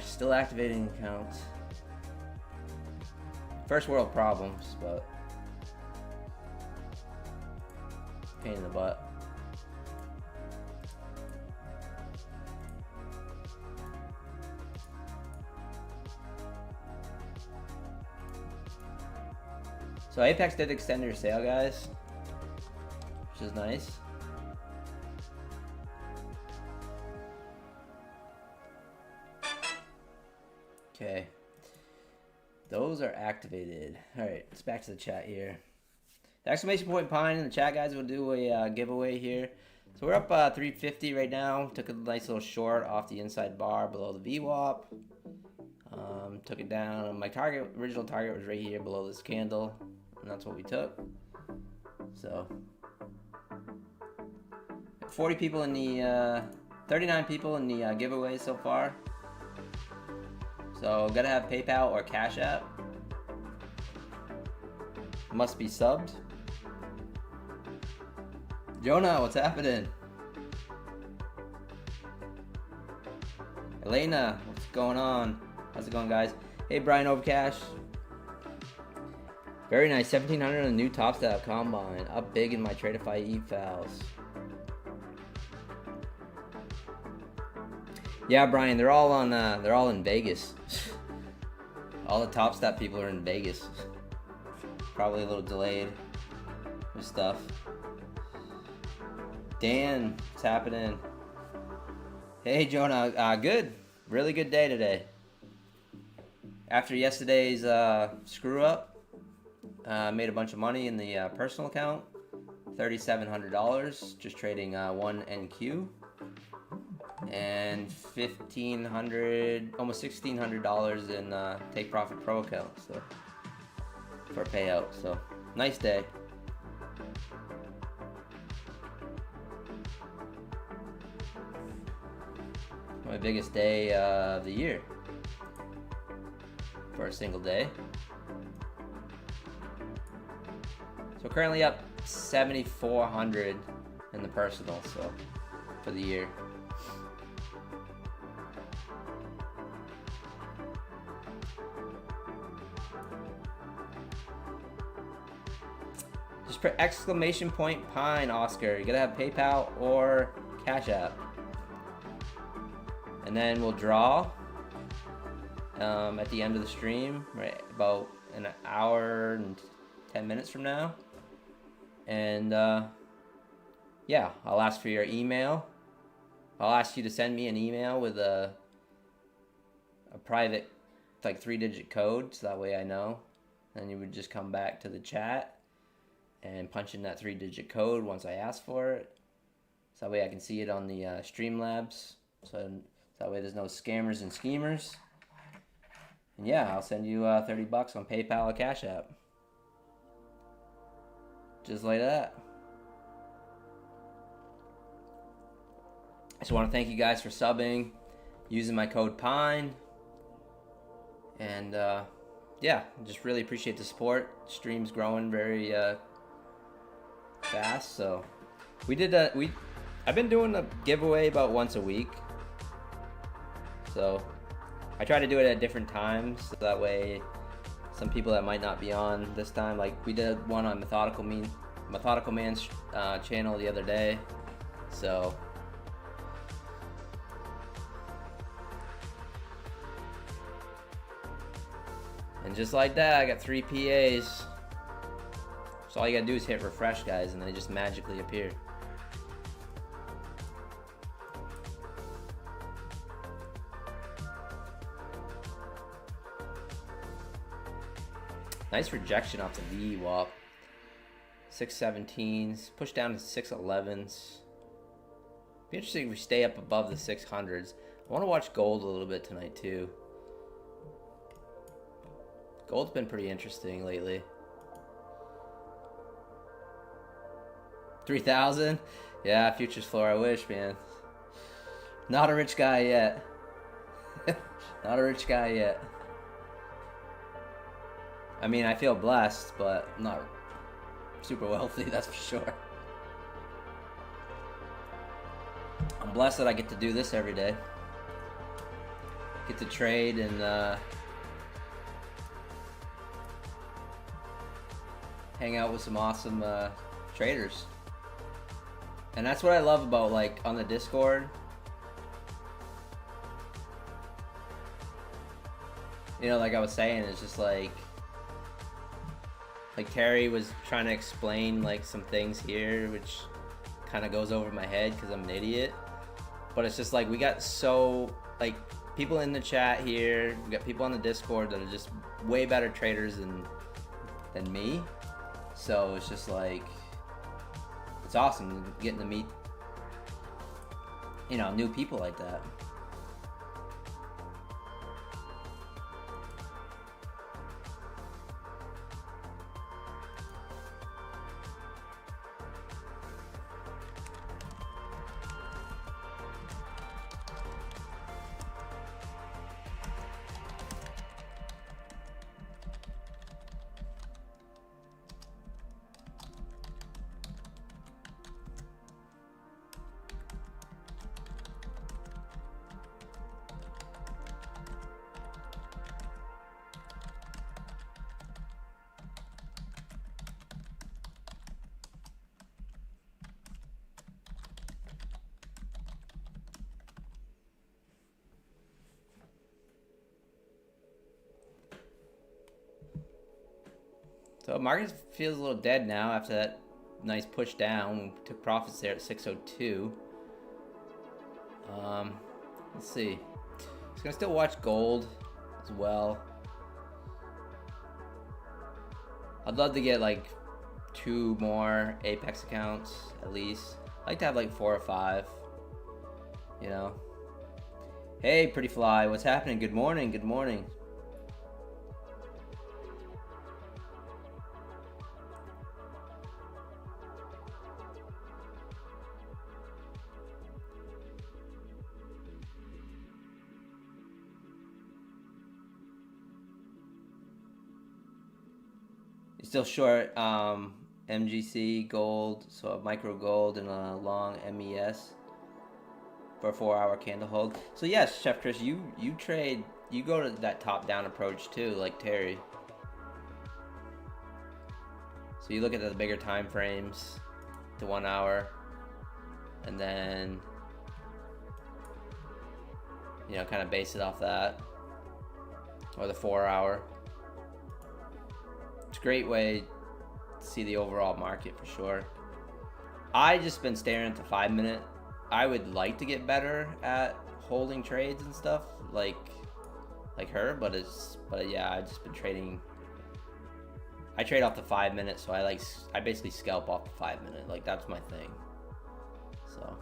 Still activating accounts. First world problems, but pain in the butt. So Apex did extend their sale, guys, which is nice. Okay, those are activated. All right, let's back to the chat here. The exclamation point pine in the chat, guys. We'll do a giveaway here. So we're up 350 right now. Took a nice little short off the inside bar below the VWAP. Took it down. My original target was right here below this candle, and that's what we took. So 40 people in the 39 people in the giveaway so far. So gotta have PayPal or Cash App. Must be subbed. Jonah, what's happening? Elena, what's going on? How's it going, guys? Hey, Brian Overcash. Very nice, 1700 on the new Top Step Combine. Up big in my Tradeify e-files. Yeah, Brian, they're all in Vegas. All the Top Step people are in Vegas. Probably a little delayed with stuff. Dan, what's happening? Hey, Jonah, good. Really good day today. After yesterday's screw up, made a bunch of money in the personal account. $3,700, just trading one NQ. And $1,500, almost $1,600 in Take Profit Pro account, so for payout. So nice day. My biggest day of the year for a single day. So currently up 7,400 in the personal, so for the year. Just put exclamation point pine, Oscar. You gotta have PayPal or Cash App. And then we'll draw at the end of the stream, right about an hour and 10 minutes from now. And yeah, I'll ask for your email. I'll ask you to send me an email with a private, like 3-digit code, so that way I know. And you would just come back to the chat and punch in that 3-digit code once I ask for it. So that way I can see it on the Streamlabs. So that way there's no scammers and schemers. And yeah, I'll send you $30 on PayPal or Cash App. Just like that. I just want to thank you guys for subbing, using my code PINE. And yeah, just really appreciate the support. Stream's growing very fast, so I've been doing a giveaway about once a week. So I try to do it at different times, so that way some people that might not be on this time, like we did one on Methodical Man's channel the other day. So and just like that, I got 3 PAs. So all you gotta do is hit refresh, guys, and they just magically appear. Nice rejection off the VWAP. 617s, push down to 611s. Be interesting if we stay up above the 600s. I want to watch gold a little bit tonight too. Gold's been pretty interesting lately. 3,000? Yeah, futures floor, I wish, man. Not a rich guy yet. Not a rich guy yet. I mean, I feel blessed, but not super wealthy, that's for sure. I'm blessed that I get to do this every day. Get to trade and hang out with some awesome traders. And that's what I love about, like, on the Discord. You know, like I was saying, it's just like Terry was trying to explain like some things here, which kind of goes over my head because I'm an idiot. But it's just like we got so, like, people in the chat here, we got people on the Discord that are just way better traders than me. So it's just like, it's awesome getting to meet, you know, new people like that. So market feels a little dead now after that nice push down. We took profits there at 602. Let's see. Just gonna still watch gold as well. I'd love to get like 2 more Apex accounts at least. I'd like to have like 4 or 5. You know. Hey, Pretty Fly, what's happening? Good morning. Good morning. Still short MGC gold, so a micro gold and a long MES for a 4-hour candle hold. So yes, Chef Chris, you trade, you go to that top down approach too, like Terry. So you look at the bigger time frames, the 1 hour, and then, you know, kind of base it off that, or the 4-hour. It's a great way to see the overall market for sure. I just been staring at the 5-minute. I would like to get better at holding trades and stuff like her, but yeah, I've just been trading. I trade off the 5-minute, so I basically scalp off the 5-minute. Like, that's my thing. So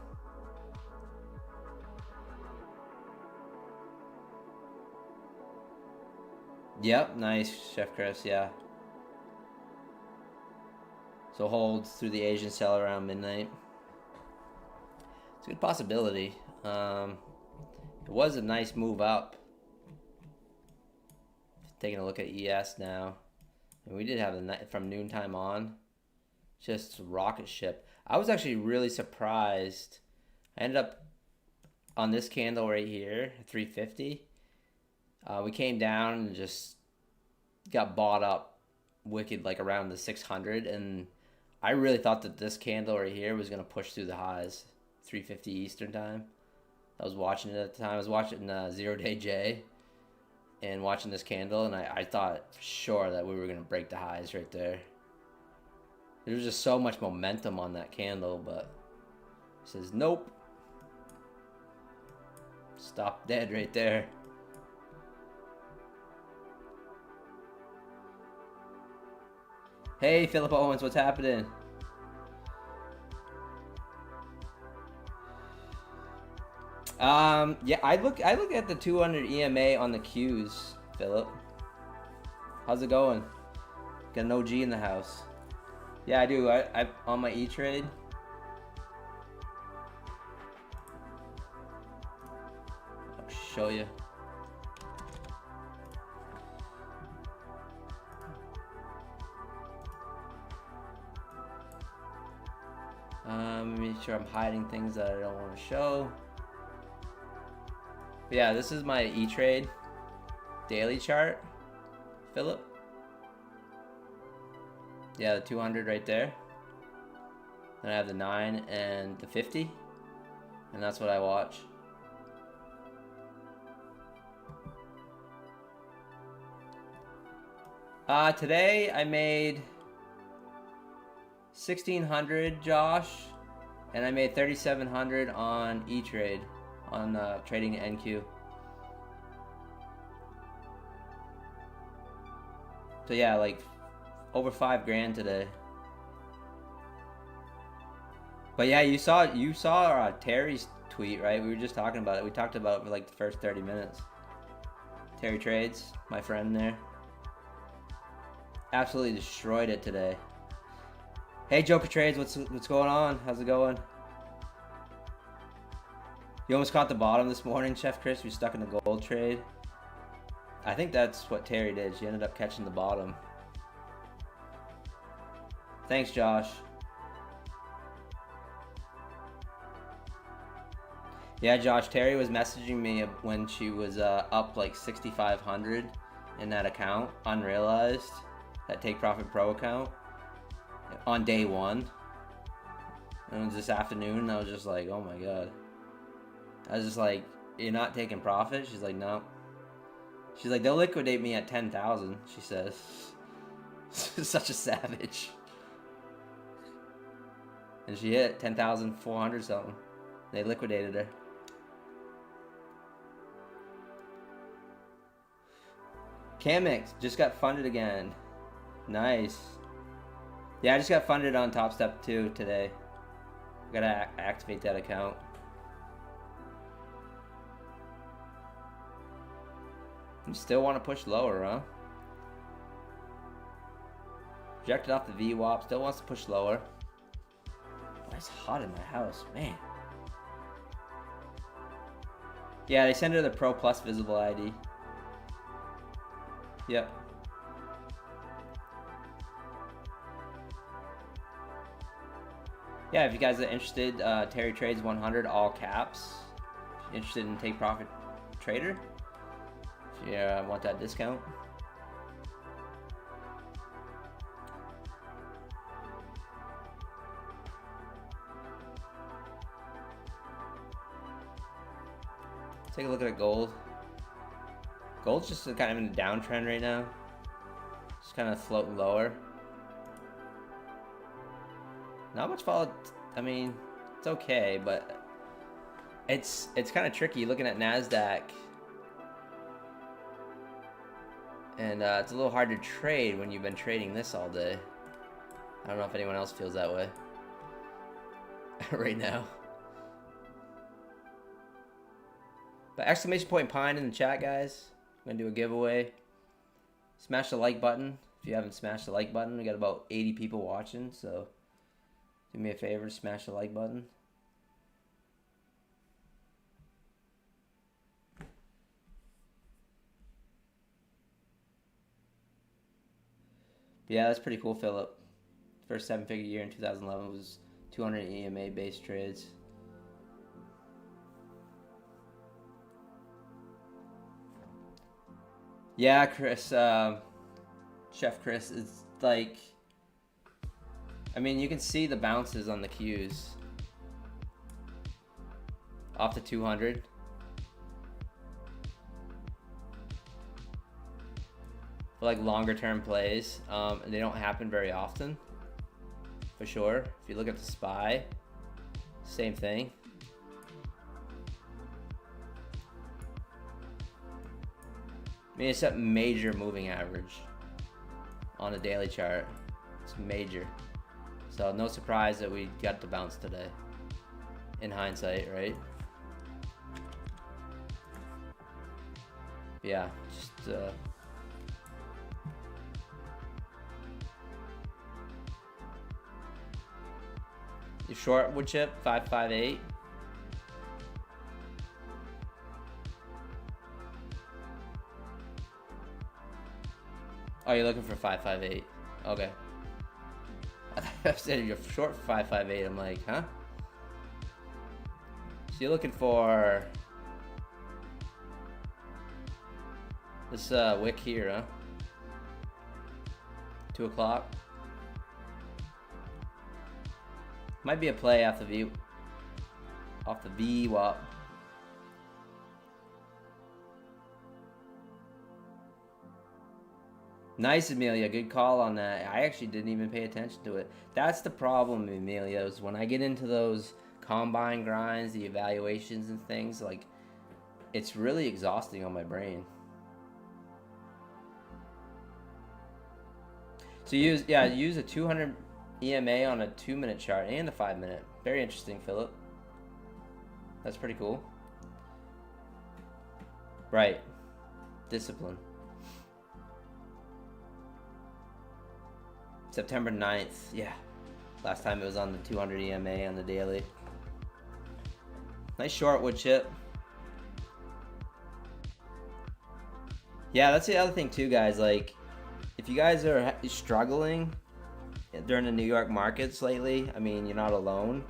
yep, nice, Chef Chris, yeah. So hold through the Asian sell around midnight. It's a good possibility. It was a nice move up. Taking a look at ES now. And we did have the night from noontime on. Just rocket ship. I was actually really surprised. I ended up on this candle right here, 350. We came down and just got bought up wicked, like around the 600, and I really thought that this candle right here was going to push through the highs, 350 Eastern time. I was watching it at the time. I was watching 0 Day J and watching this candle, and I thought for sure that we were going to break the highs right there. There was just so much momentum on that candle, but it says nope. Stop dead right there. Hey, Philip Owens, what's happening? Yeah, I look at the 200 EMA on the Qs, Philip. How's it going? Got an OG in the house. Yeah, I do. I on my E-Trade. I'll show you. Make sure I'm hiding things that I don't want to show. But yeah, this is my E-Trade daily chart, Philip. Yeah, the 200 right there. Then I have the 9 and the 50. And that's what I watch. Today I made 1,600, Josh. And I made 3,700 on E-Trade, on trading NQ. So yeah, like over 5 grand today. But yeah, you saw Terry's tweet, right? We were just talking about it. We talked about it for like the first 30 minutes. Terry Trades, my friend there. Absolutely destroyed it today. Hey, Joker Trades, what's going on? How's it going? You almost caught the bottom this morning, Chef Chris. You're stuck in the gold trade. I think that's what Terry did. She ended up catching the bottom. Thanks, Josh. Yeah, Josh, Terry was messaging me when she was up like 6,500 in that account, unrealized, that Take Profit Pro account, on day one. And it was this afternoon, and I was just like, oh my god. I was just like, you're not taking profit? She's like, no. She's like, they'll liquidate me at 10,000, she says. Such a savage. And she hit 10,400 something. They liquidated her. Camix just got funded again. Nice. Yeah, I just got funded on Top Step 2 today. Gotta activate that account. You still want to push lower, huh? Rejected off the VWAP. Still wants to push lower. Oh, it's hot in my house, man. Yeah, they send her the Pro Plus visible ID. Yep. Yeah, if you guys are interested, Terry Trades 100, all caps. If you're interested in Take Profit Trader, if you want that discount. Take a look at gold. Gold's just kind of in a downtrend right now. Just kind of floating lower. Not much volatility. I mean, it's okay, but it's kind of tricky looking at NASDAQ. And it's a little hard to trade when you've been trading this all day. I don't know if anyone else feels that way right now. But exclamation point Pine in the chat, guys. I'm gonna do a giveaway. Smash the like button if you haven't smashed the like button. We got about 80 people watching, so do me a favor, smash the like button. Yeah, that's pretty cool, Philip. First 7-figure year in 2011 was 200 EMA based trades. Yeah, Chris, Chef Chris, it's like, I mean, you can see the bounces on the Qs off the 200. For like longer term plays, and they don't happen very often, for sure. If you look at the SPY, same thing. I mean, it's a major moving average on a daily chart. It's major. So no surprise that we got to bounce today. In hindsight, right? Yeah, just you short wood chip 558. Oh, you're looking for 558. Okay. I said you're short for 558. I'm like, huh? So you're looking for this wick here, huh? 2 o'clock. Might be a play off the VWAP. Nice, Amelia. Good call on that. I actually didn't even pay attention to it. That's the problem, Amelia, is when I get into those combine grinds, the evaluations and things, like, it's really exhausting on my brain. So use a 200 EMA on a 2-minute chart and a 5-minute. Very interesting, Philip. That's pretty cool. Right. Discipline. September 9th. Yeah. Last time it was on the 200 EMA on the daily. Nice short wood chip. Yeah, that's the other thing too, guys. Like, if you guys are struggling during the New York markets lately, I mean, you're not alone.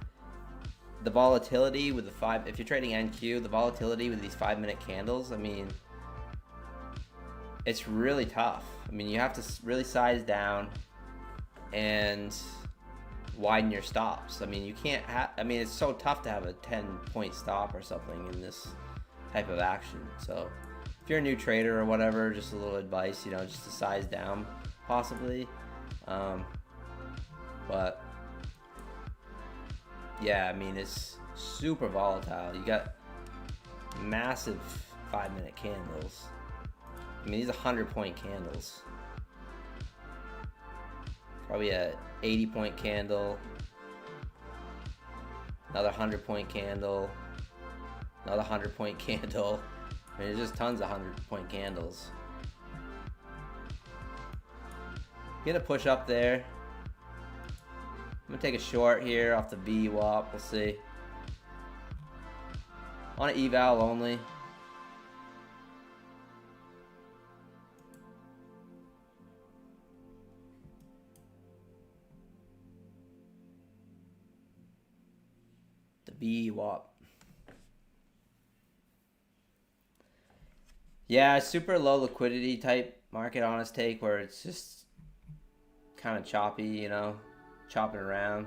The volatility with if you're trading NQ, the volatility with these 5-minute candles, I mean, it's really tough. I mean, you have to really size down and widen your stops. I mean, you can't I mean, it's so tough to have a 10-point stop or something in this type of action. So if you're a new trader or whatever, just a little advice, you know, just to size down possibly. But yeah, I mean, it's super volatile. You got massive 5-minute candles. I mean, these 100-point candles. Probably a 80-point candle. Another 100-point candle. Another 100-point candle. I mean, there's just tons of 100-point candles. Get a push up there. I'm gonna take a short here off the VWAP. We'll see. On an eval only. The VWAP. Yeah, super low liquidity type market, honest take, where it's just kind of choppy, you know, chopping around.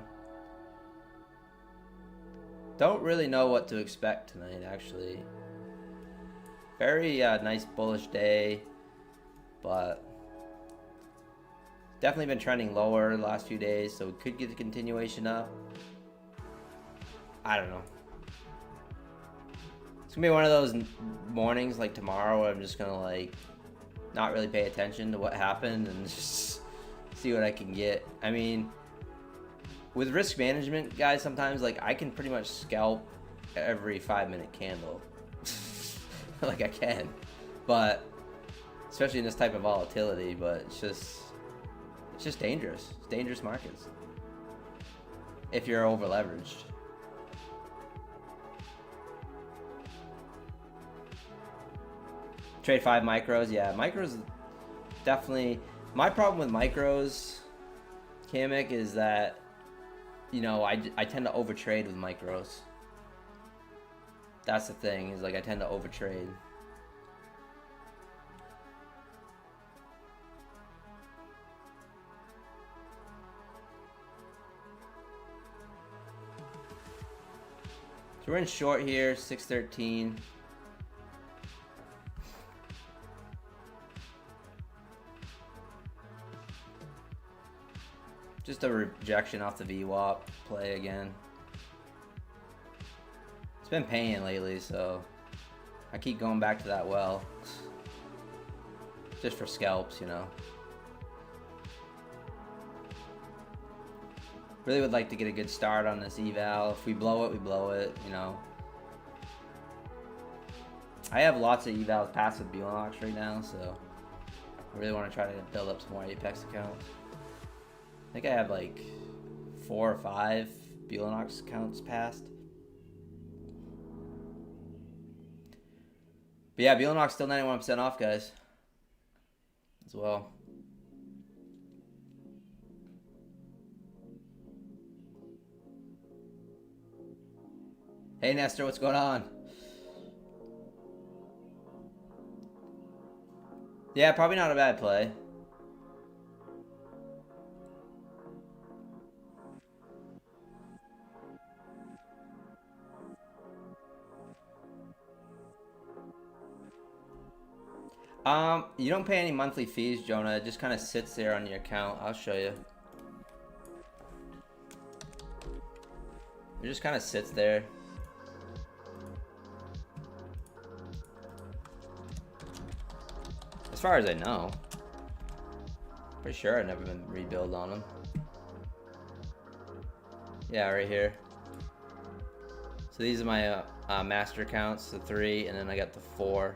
Don't really know what to expect tonight, actually. Very nice bullish day, but definitely been trending lower the last few days, so we could get a continuation up. I don't know. It's gonna be one of those mornings like tomorrow where I'm just gonna like not really pay attention to what happened and just see what I can get. I mean, with risk management, guys, sometimes like I can pretty much scalp every 5-minute candle. Like I can, but especially in this type of volatility, but it's just dangerous. It's dangerous markets if you're over leveraged. Trade 5 micros. Yeah, micros definitely. My problem with micros, Kamek, is that, you know, I tend to overtrade with micros. That's the thing, is like I tend to overtrade. So we're in short here, 613. Just a rejection off the VWAP play again. It's been paying lately, so I keep going back to that well. Just for scalps, you know. Really would like to get a good start on this eval. If we blow it, we blow it, you know. I have lots of evals passed with Beelanox right now, so I really want to try to build up some more Apex accounts. I think I have like 4 or 5 Beelanox accounts passed. But yeah, Beelanox still 91% off, guys. As well. Hey Nestor, what's going on? Yeah, probably not a bad play. You don't pay any monthly fees, Jonah. It just kind of sits there on your account. I'll show you. It just kind of sits there. As far as I know. Pretty sure I've never been rebuild on them. Yeah, right here. So these are my master accounts, the 3, and then I got the 4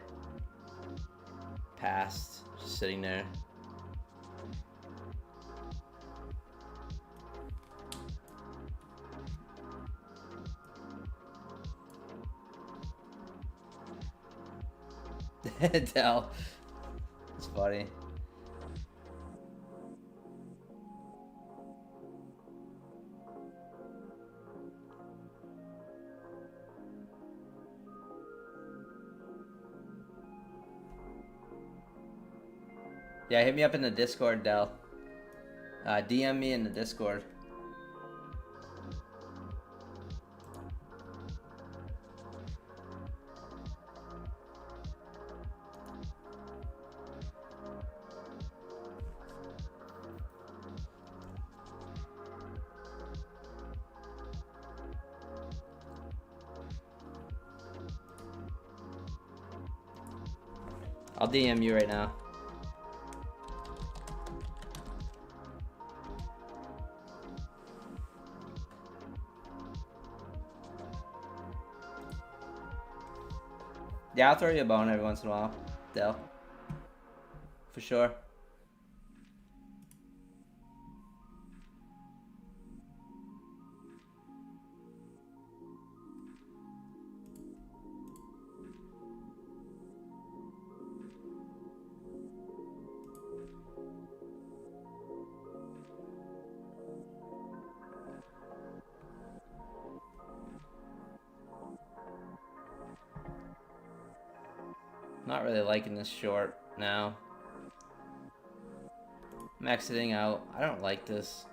passed, just sitting there. Tell. It's funny. Yeah, hit me up in the Discord, Del. DM me in the Discord. I'll DM you right now. Yeah, I'll throw you a bone every once in a while, Del. For sure. Not really liking this short now. I'm exiting out. I don't like this.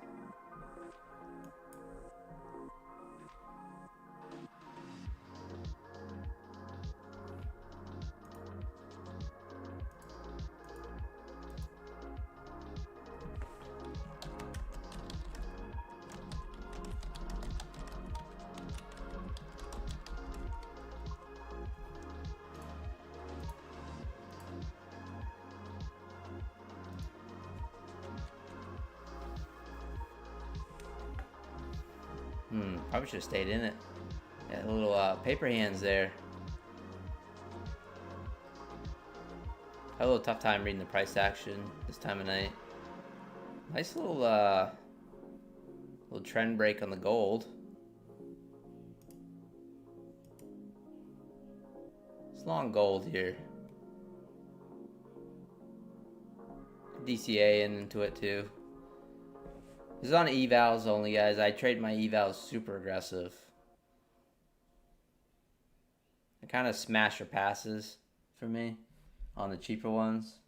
Probably should have stayed in it. Yeah, little paper hands there. Had a little tough time reading the price action this time of night. Nice little trend break on the gold. It's long gold here. DCA into it too. This is on evals only, guys. I trade my evals super aggressive. I kind of smash or passes for me on the cheaper ones.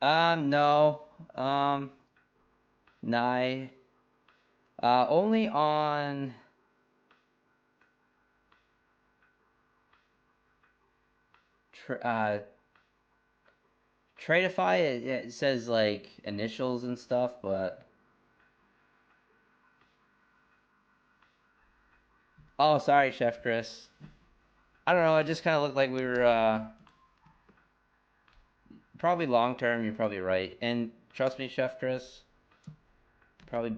No. Nye. Only on Tradeify, it says like initials and stuff, but oh, sorry, Chef Chris. I don't know. It just kind of looked like we were probably long term. You're probably right, and trust me, Chef Chris, probably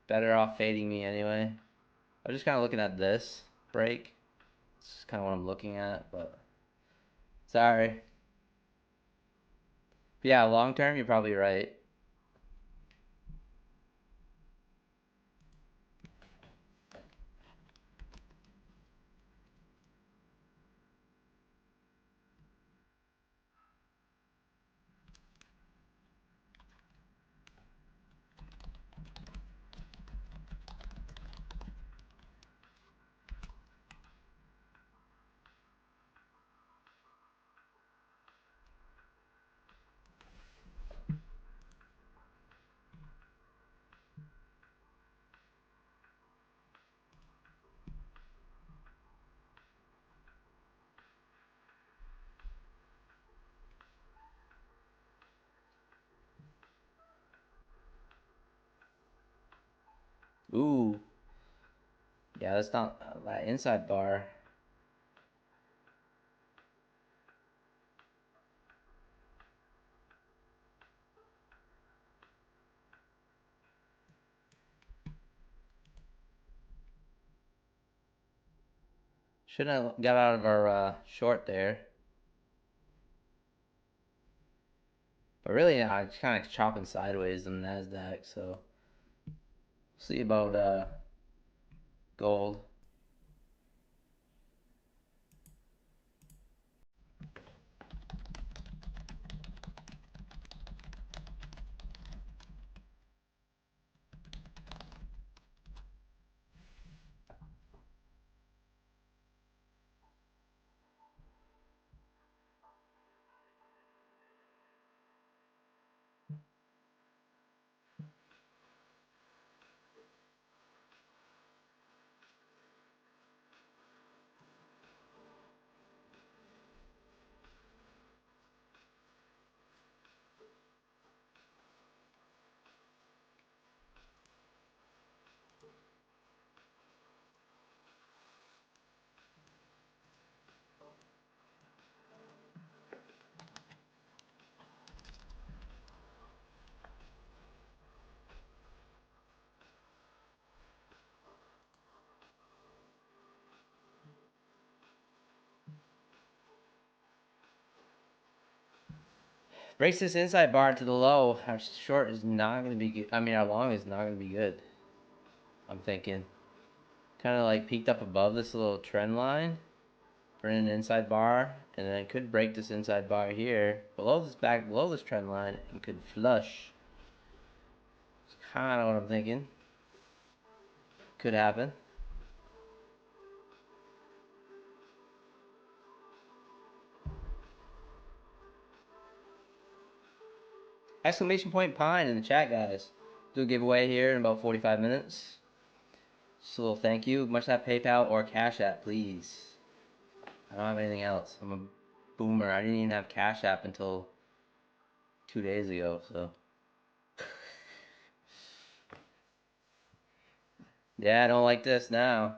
better off fading me anyway. I'm just kind of looking at this break. It's kind of what I'm looking at, but sorry. But yeah, long term, you're probably right. Ooh, yeah, that's not that inside bar. Shouldn't have got out of our short there. But really, it's kind of chopping sideways in the Nasdaq. So see about gold. Breaks this inside bar to the low. Our short is not going to be good. I mean, our long is not going to be good. I'm thinking. Kind of like peaked up above this little trend line for an inside bar. And then it could break this inside bar here. Below this trend line. And could flush. It's kind of what I'm thinking. Could happen. Exclamation point pine in the chat, guys. Do a giveaway here in about 45 minutes. Just a little thank you. Much that PayPal or Cash App, please. I don't have anything else. I'm a boomer. I didn't even have Cash App until 2 days ago, so. Yeah, I don't like this now.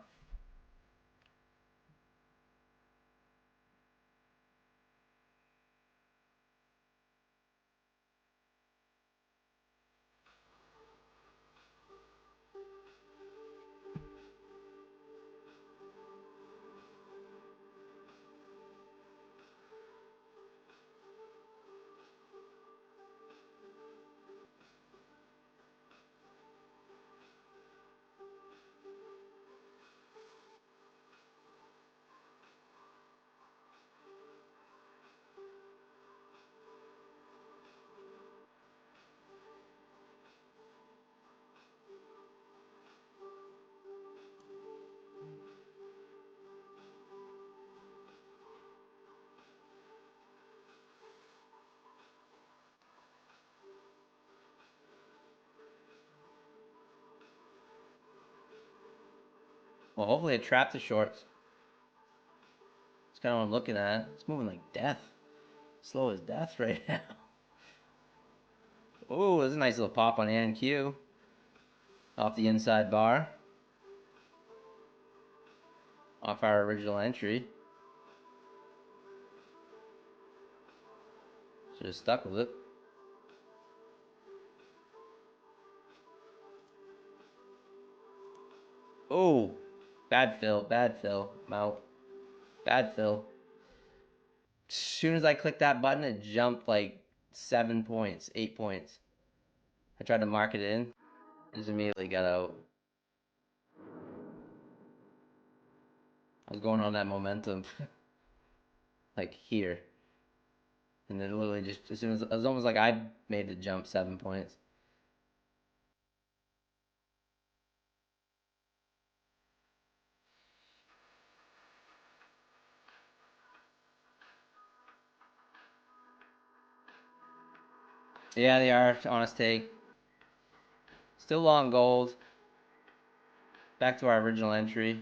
Well, hopefully it trapped the shorts. kind of what I'm looking at. It's moving like death. Slow as death right now. Oh, there's a nice little pop on NQ. Off the inside bar. Off our original entry. Should have stuck with it. Oh, bad fill, I'm out. Bad fill. As soon as I clicked that button, it jumped like 7 points, 8 points. I tried to mark it in, just immediately got out. I was going on that momentum, like here, and then literally just as soon as it was almost like I made it jump 7 points. Yeah, they are. Honest take. Still long gold. Back to our original entry.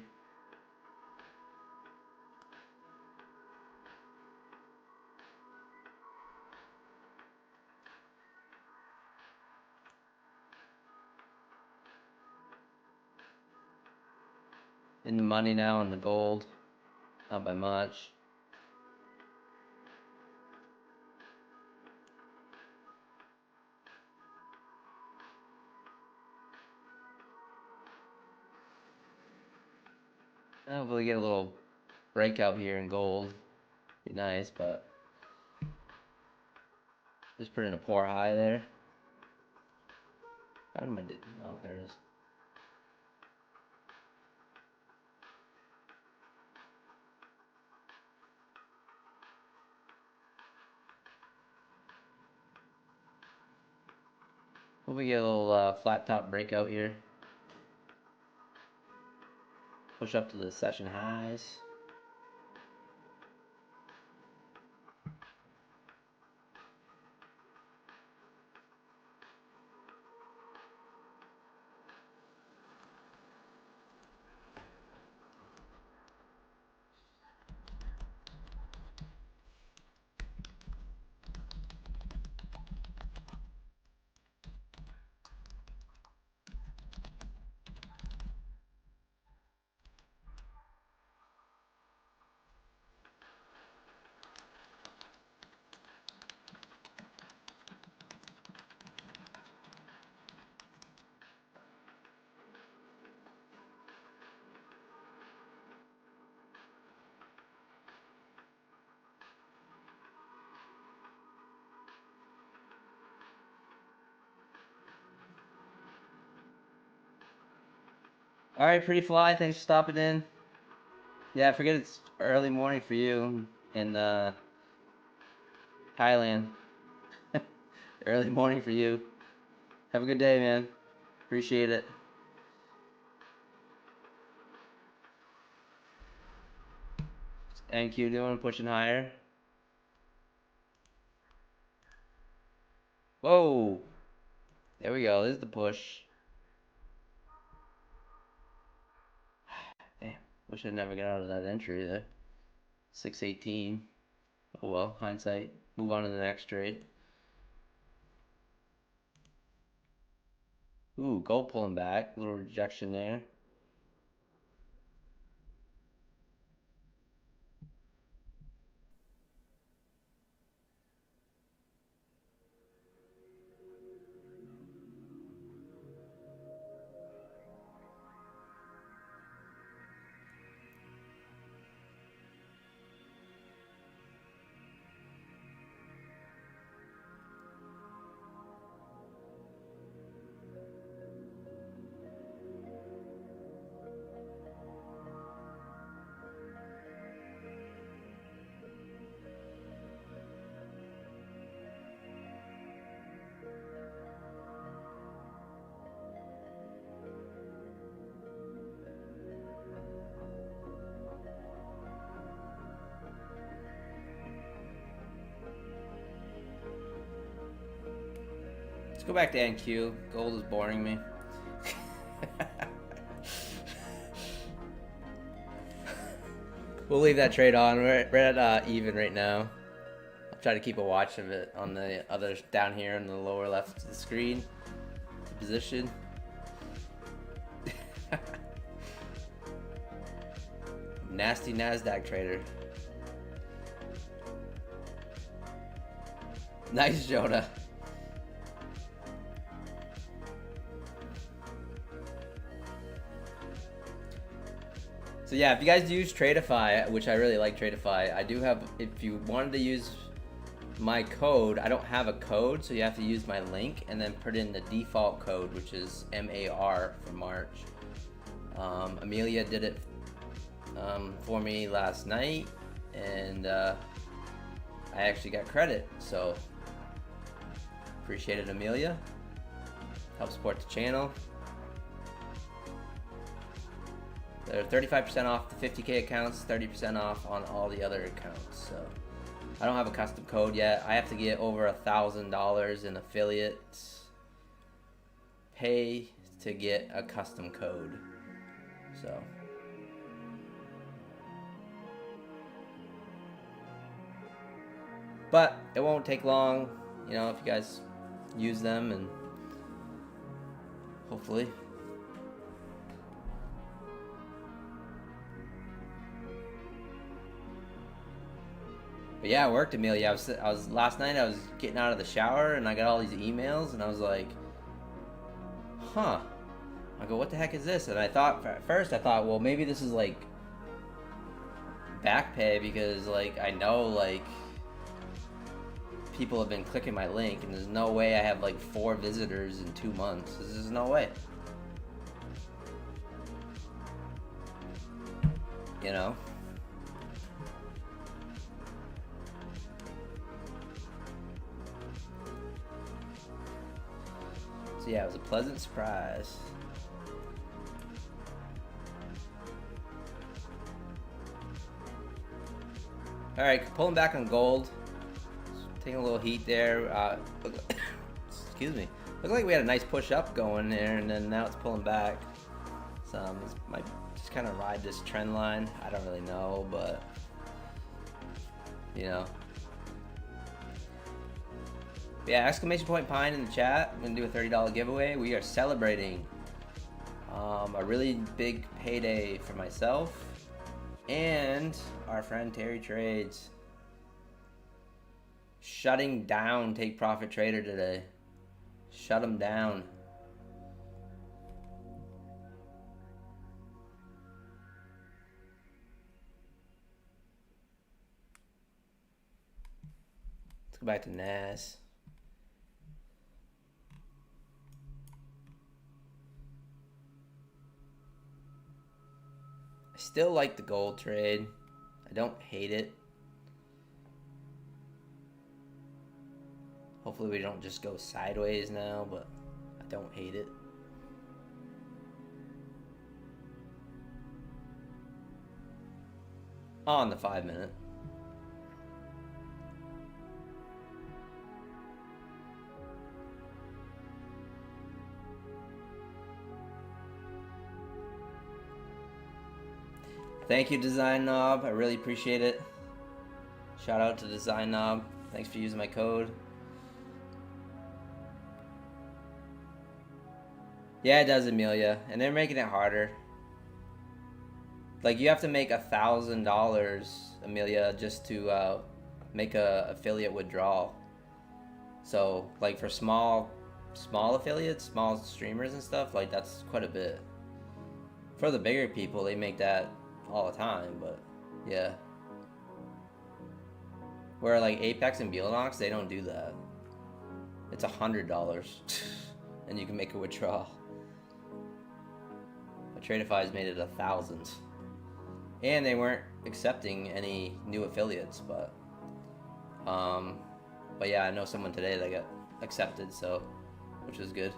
In the money now on the gold. Not by much. Hopefully get a little breakout here in gold. Be nice, but just put in a poor high there. How am I did? Oh, there it is. Hope we get a little flat top breakout here. Push up to the session highs. Alright, Pretty Fly, thanks for stopping in. Yeah, I forget it's early morning for you in Thailand. Early morning for you. Have a good day, man. Appreciate it. NQ doing, pushing higher. Whoa! There we go, there's the push. Damn, wish I never got out of that entry there. 618. Oh well, hindsight. Move on to the next trade. Ooh, gold pulling back. A little rejection there. Let's go back to NQ. Gold is boring me. We'll leave that trade on. We're at even right now. I'll try to keep a watch of it on the others down here in the lower left of the screen. Position. Nasty NASDAQ trader. Nice, Jonah. So yeah, if you guys use Tradeify, which I really like Tradeify, I do have, if you wanted to use my code, I don't have a code, so you have to use my link and then put in the default code, which is MAR for March. Amelia did it for me last night, and I actually got credit, so appreciate it, Amelia. Help support the channel. They're 35% off the 50K accounts, 30% off on all the other accounts. So I don't have a custom code yet. I have to get over $1,000 in affiliates pay to get a custom code. So but it won't take long, you know, if you guys use them, and hopefully. But yeah, it worked, Amelia. I was last night. I was getting out of the shower and I got all these emails, and I was like, "Huh." I go, "What the heck is this?" And I thought at first, well, maybe this is like back pay, because like I know like people have been clicking my link, and there's no way I have like 4 visitors in 2 months. There's no way. You know. So yeah, it was a pleasant surprise. All right, pulling back on gold. Taking a little heat there. Excuse me. Looked like we had a nice push up going there, and then now it's pulling back. So this might just kind of ride this trend line. I don't really know, but you know. Yeah, exclamation point Pine in the chat. I'm gonna do a $30 giveaway. We are celebrating a really big payday for myself and our friend Terry Trades. Shutting down Take Profit Trader today. Shut him down. Let's go back to NAS. I still like the gold trade. I don't hate it. Hopefully we don't just go sideways now, but I don't hate it. On the 5 minute. Thank you, Design Knob. I really appreciate it. Shout out to Design Knob. Thanks for using my code. Yeah, it does, Amelia. And they're making it harder. Like, you have to make $1,000, Amelia, just to make a affiliate withdrawal. So, like, for small affiliates, small streamers and stuff, like, that's quite a bit. For the bigger people, they make that all the time, but yeah. Where like Apex and Beelnox, they don't do that. It's $100 and you can make a withdrawal. But Tradeify's made it 1,000. And they weren't accepting any new affiliates, but yeah, I know someone today that got accepted, so which is good.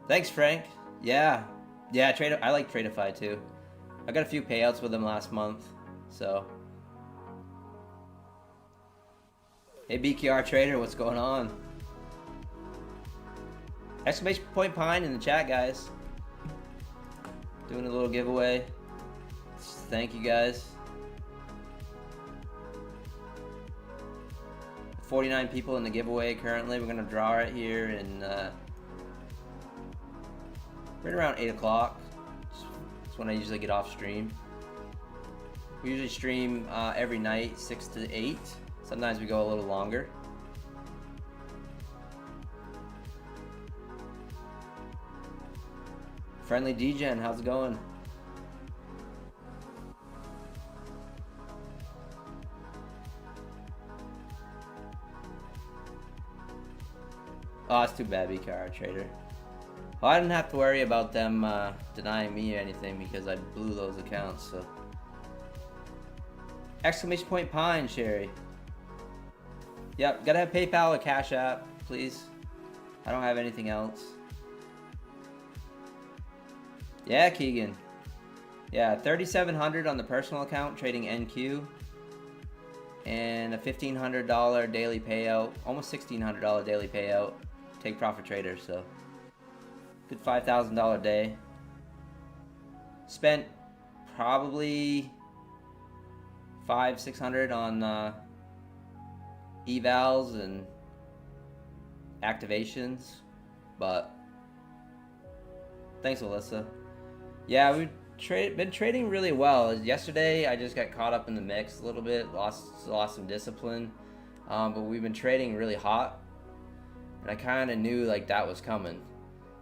Thanks, Frank. Yeah, I like Tradeify too. I got a few payouts with them last month, so. Hey, BKR Trader, what's going on? Exclamation point Pine in the chat, guys. Doing a little giveaway. Thank you guys. 49 people in the giveaway currently. We're gonna draw it here in right around 8 o'clock. That's when I usually get off stream. We usually stream every night, 6 to 8. Sometimes we go a little longer. Friendly DGen, how's it going? Oh, it's too bad, BKR Trader. Well, I didn't have to worry about them denying me or anything because I blew those accounts, so. Exclamation point Pine, Sherry. Yep, gotta have PayPal or Cash App, please. I don't have anything else. Yeah, Keegan. Yeah, 3,700 on the personal account trading NQ. And a $1,500 daily payout, almost $1,600 daily payout. Take profit trader, so good $5,000 day. Spent probably $500-600 on evals and activations, but thanks, Alyssa. Yeah, we've been trading really well. Yesterday, I just got caught up in the mix a little bit, lost some discipline, but we've been trading really hot, and I kind of knew like that was coming.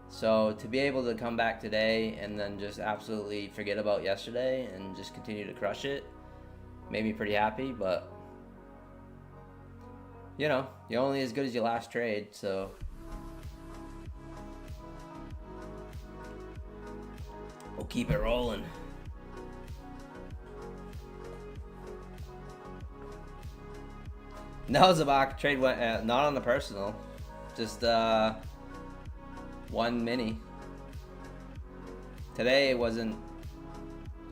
So to be able to come back today and then just absolutely forget about yesterday and just continue to crush it made me pretty happy. But you know, you're only as good as your last trade, so. We'll keep it rolling. No, Zabak trade went not on the personal, just one mini. Today it wasn't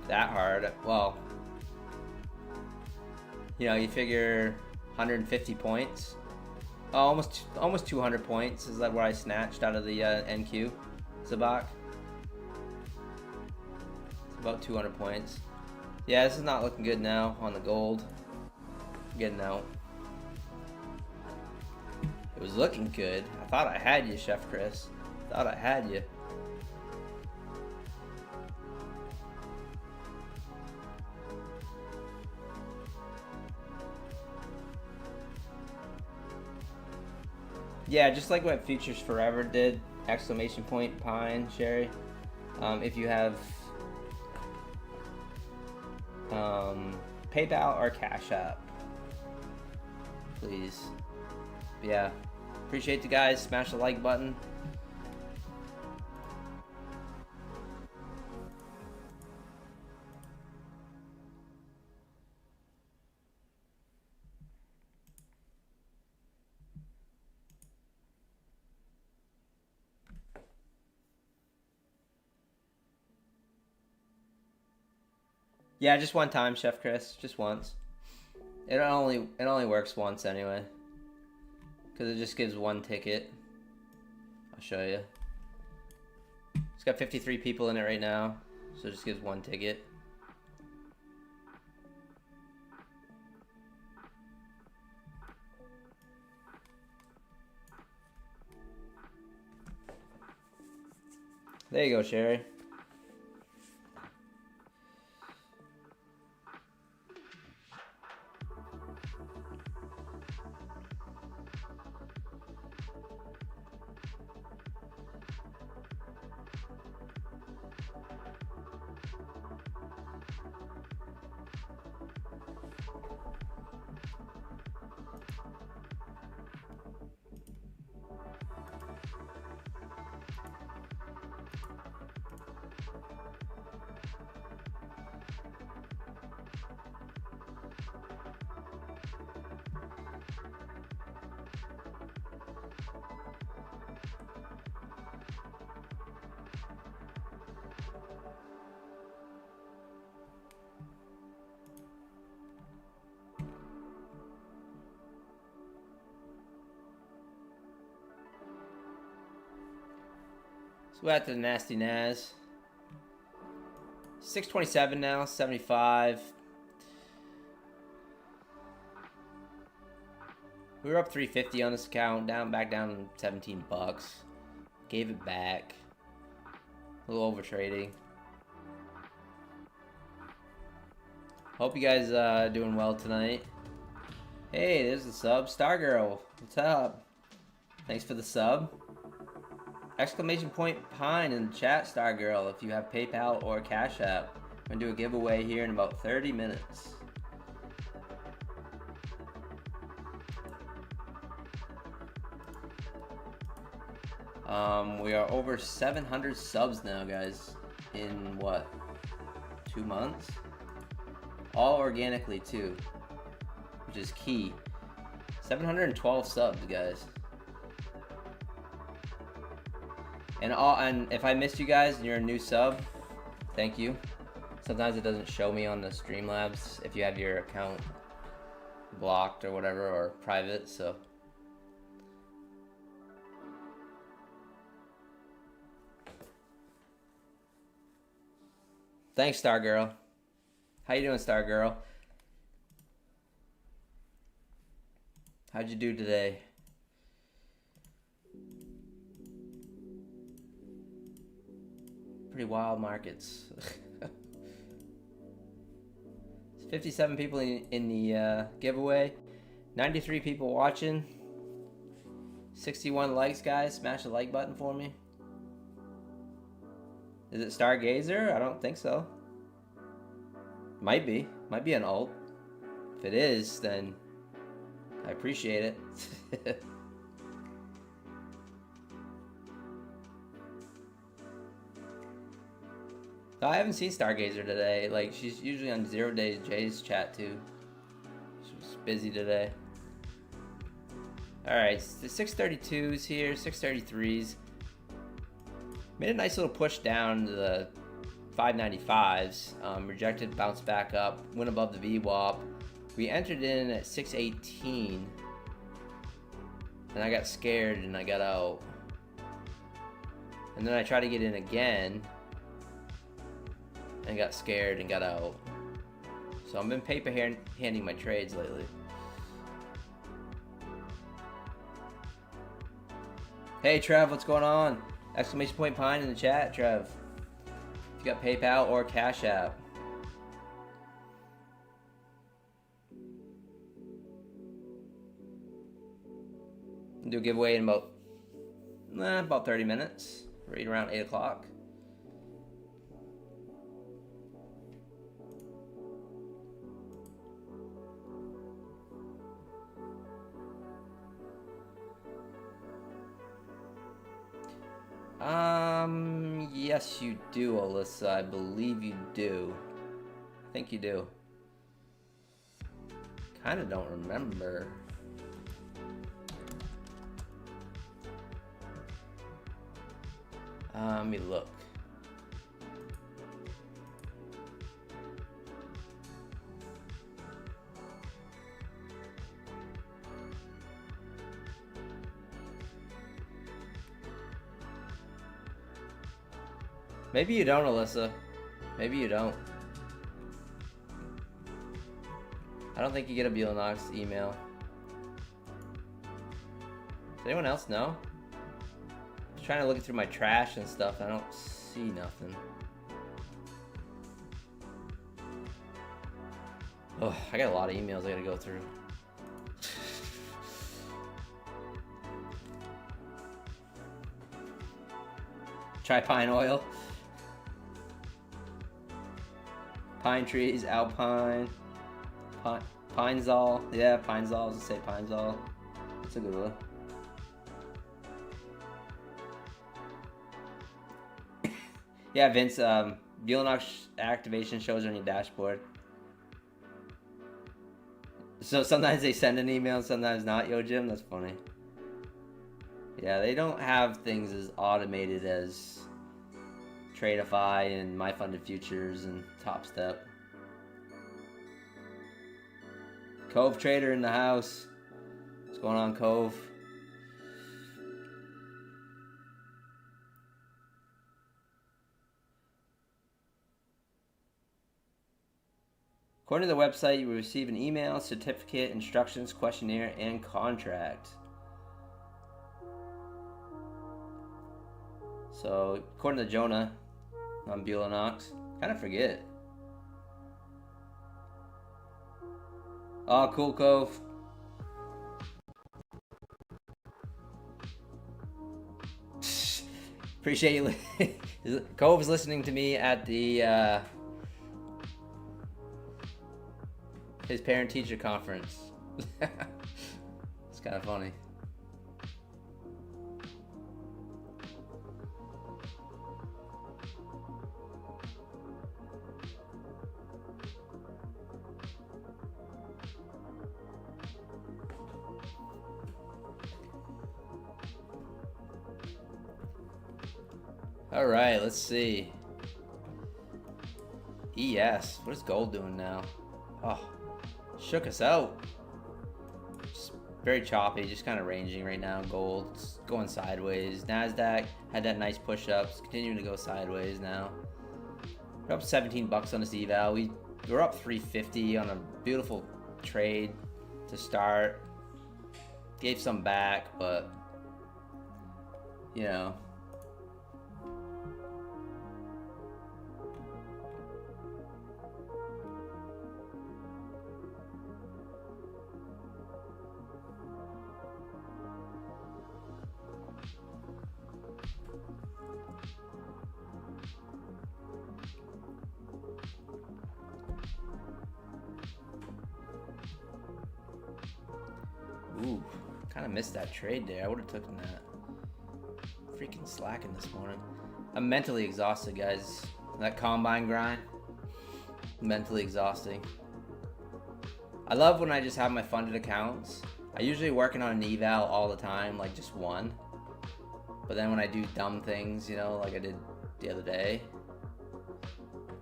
that hard. Well, you know, you figure 150 points, almost 200 points is that what I snatched out of the NQ, Zabak. About 200 points. Yeah, this is not looking good now on the gold. Getting out. It was looking good. I thought I had you, Chef Chris. Thought I had you. Yeah, just like what Futures Forever did. Exclamation point Pine, Sherry. If you have PayPal or Cash App, please. But yeah, appreciate you guys. Smash the like button. Yeah, just one time, Chef Chris. Just once. It only works once anyway. Because it just gives one ticket. I'll show you. It's got 53 people in it right now. So it just gives one ticket. There you go, Sherry. So we're at the Nasty Naz. 627 now, 75. We were up 350 on this account, back down 17 bucks. Gave it back. A little over trading. Hope you guys doing well tonight. Hey, there's the sub. Stargirl, what's up? Thanks for the sub. Exclamation point Pine in the chat, Stargirl, if you have PayPal or Cash App. I'm gonna do a giveaway here in about 30 minutes. We are over 700 subs now, guys, in what, 2 months? All organically too, which is key. 712 subs, guys. And if I missed you guys and you're a new sub, thank you. Sometimes it doesn't show me on the Streamlabs if you have your account blocked or whatever, or private, so. Thanks, Stargirl. How you doing, Stargirl? How'd you do today? Pretty wild markets. 57 people in the giveaway. 93 people watching. 61 likes, guys. Smash the like button for me. Is it Stargazer? I don't think so. Might be. Might be an alt. If it is, then I appreciate it. I haven't seen Stargazer today. Like, she's usually on 0 Days Jay's chat too. She was busy today. Alright, the 632s here, 633s. Made a nice little push down to the 595s. Rejected, bounced back up, went above the VWAP. We entered in at 618. And I got scared and I got out. And then I tried to get in again. And got scared and got out. So I've been paper handing my trades lately. Hey Trev, what's going on? Exclamation point Pine in the chat, Trev. If you got PayPal or Cash App. I'll do a giveaway in about 30 minutes. Right around 8 o'clock. Yes you do, Alyssa. I believe you do. I think you do. Kinda don't remember. Let me look. Maybe you don't, Alyssa. Maybe you don't. I don't think you get a Beelanox email. Does anyone else know? I'm trying to look through my trash and stuff. I don't see nothing. Oh, I got a lot of emails I gotta go through. Try pine oil. Pine trees, alpine, pinezol. Yeah, pinezol. I was gonna say pinezol. That's a good one. Yeah, Vince. Beelanox activation shows on your dashboard. So sometimes they send an email, sometimes not. Yo, Jim, that's funny. Yeah, they don't have things as automated as Tradeify and My Funded Futures and Top Step. Cove Trader in the house. What's going on, Cove? According to the website, you will receive an email, certificate, instructions, questionnaire, and contract. So, according to Jonah on Bulanox, kind of forget. Oh, cool, Cove. Appreciate you. Cove is listening to me at the his parent-teacher conference. It's kind of funny. All right, let's see. ES. What is gold doing now? Oh, shook us out. Just very choppy, just kind of ranging right now. Gold's going sideways. NASDAQ had that nice push-ups, continuing to go sideways now. We're up 17 bucks on this eval. We're up 350 on a beautiful trade to start. Gave some back, but you know. Ooh, kind of missed that trade there. I would have taken that. Freaking slacking this morning. I'm mentally exhausted, guys. That combine grind, mentally exhausting. I love when I just have my funded accounts. I usually working on an eval all the time, like just one. But then when I do dumb things, you know, like I did the other day,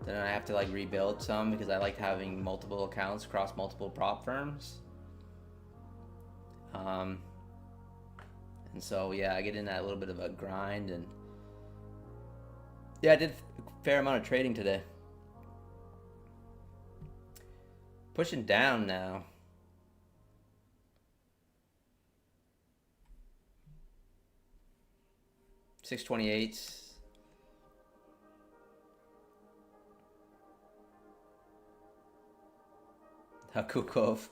then I have to like rebuild some because I like having multiple accounts across multiple prop firms. And so yeah, I get in that little bit of a grind, and yeah, I did a fair amount of trading today. Pushing down now. $6.28. Hakukov.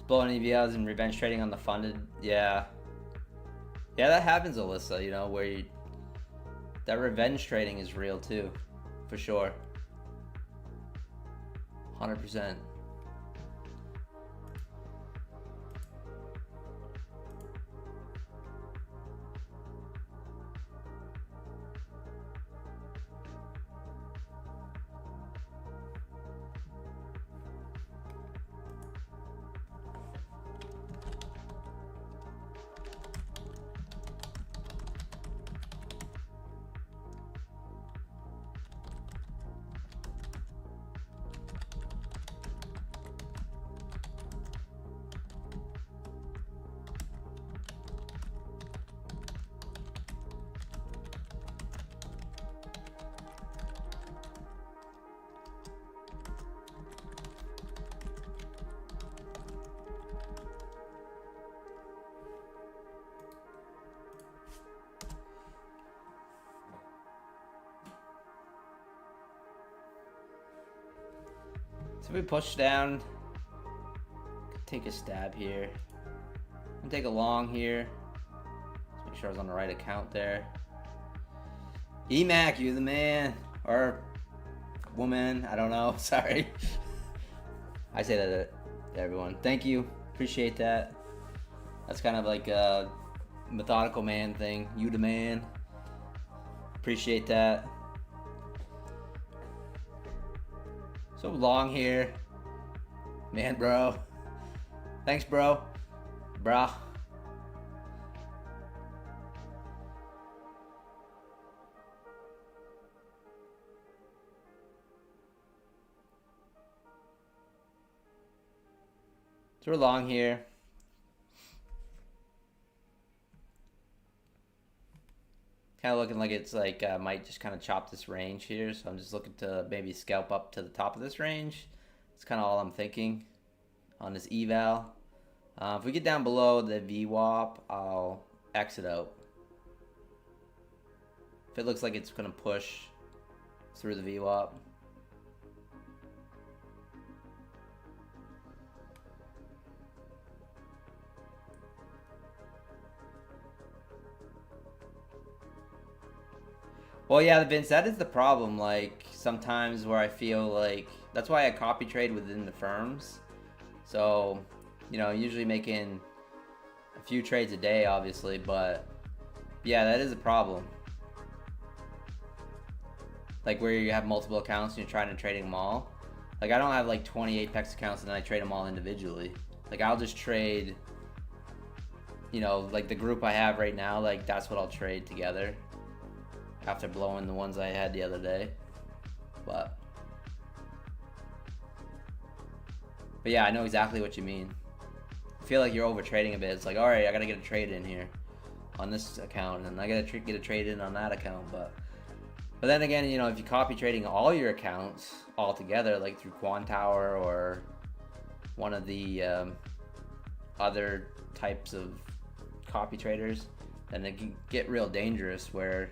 Blowing EVLs and revenge trading on the funded. Yeah, that happens, Alyssa, you know, where that revenge trading is real too, for sure. 100%. So we push down, take a stab here, and take a long here. Let's make sure I was on the right account there. EMAC, you the man, or woman, I don't know, sorry. I say that to everyone. Thank you, appreciate that. That's kind of like a methodical man thing. You the man, appreciate that. So long here. Man, bro. Thanks, bro. Brah. So we're long here. Kind of looking like it's like might just kind of chop this range here. So I'm just looking to maybe scalp up to the top of this range. That's kind of all I'm thinking on this eval. If we get down below the VWAP, I'll exit out. If it looks like it's going to push through the VWAP. Well, yeah, Vince, that is the problem. Like, sometimes where I feel like that's why I copy trade within the firms. So, you know, usually making a few trades a day, obviously, but yeah, that is a problem. Like where you have multiple accounts and you're trying to trade them all. Like I don't have like 20 Apex accounts and I trade them all individually. Like I'll just trade, you know, like the group I have right now, like that's what I'll trade together after blowing the ones I had the other day. But yeah, I know exactly what you mean. I feel like you're over trading a bit. It's like, all right, I gotta get a trade in here on this account, and I gotta get a trade in on that account. But then again, you know, if you copy trading all your accounts all together, like through Quantower or one of the other types of copy traders, then it can get real dangerous. Where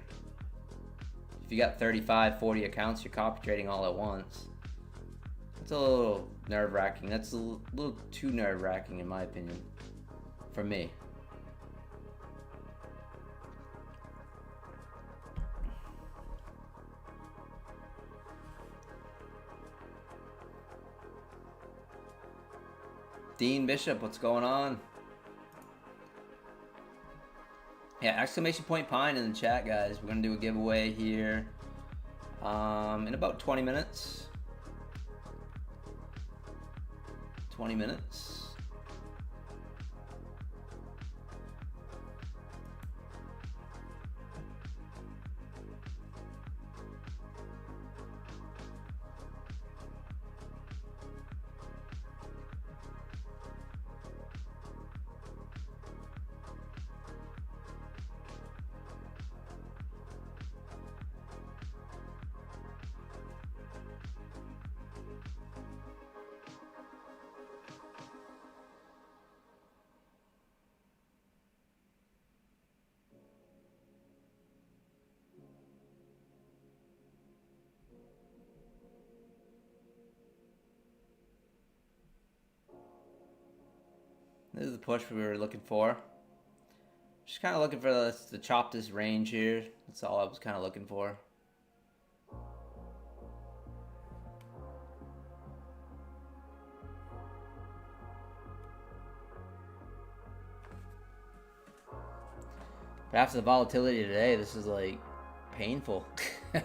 if you got 35, 40 accounts, you're copy trading all at once. It's a little nerve-wracking. That's a little too nerve-wracking in my opinion, for me. Dean Bishop, what's going on? Yeah, exclamation point Pine in the chat, guys. We're gonna do a giveaway here in about 20 minutes. 20 minutes. This is the push we were looking for. Just kind of looking for this to chop this range here. That's all I was kind of looking for. But after the volatility today, this is like painful. I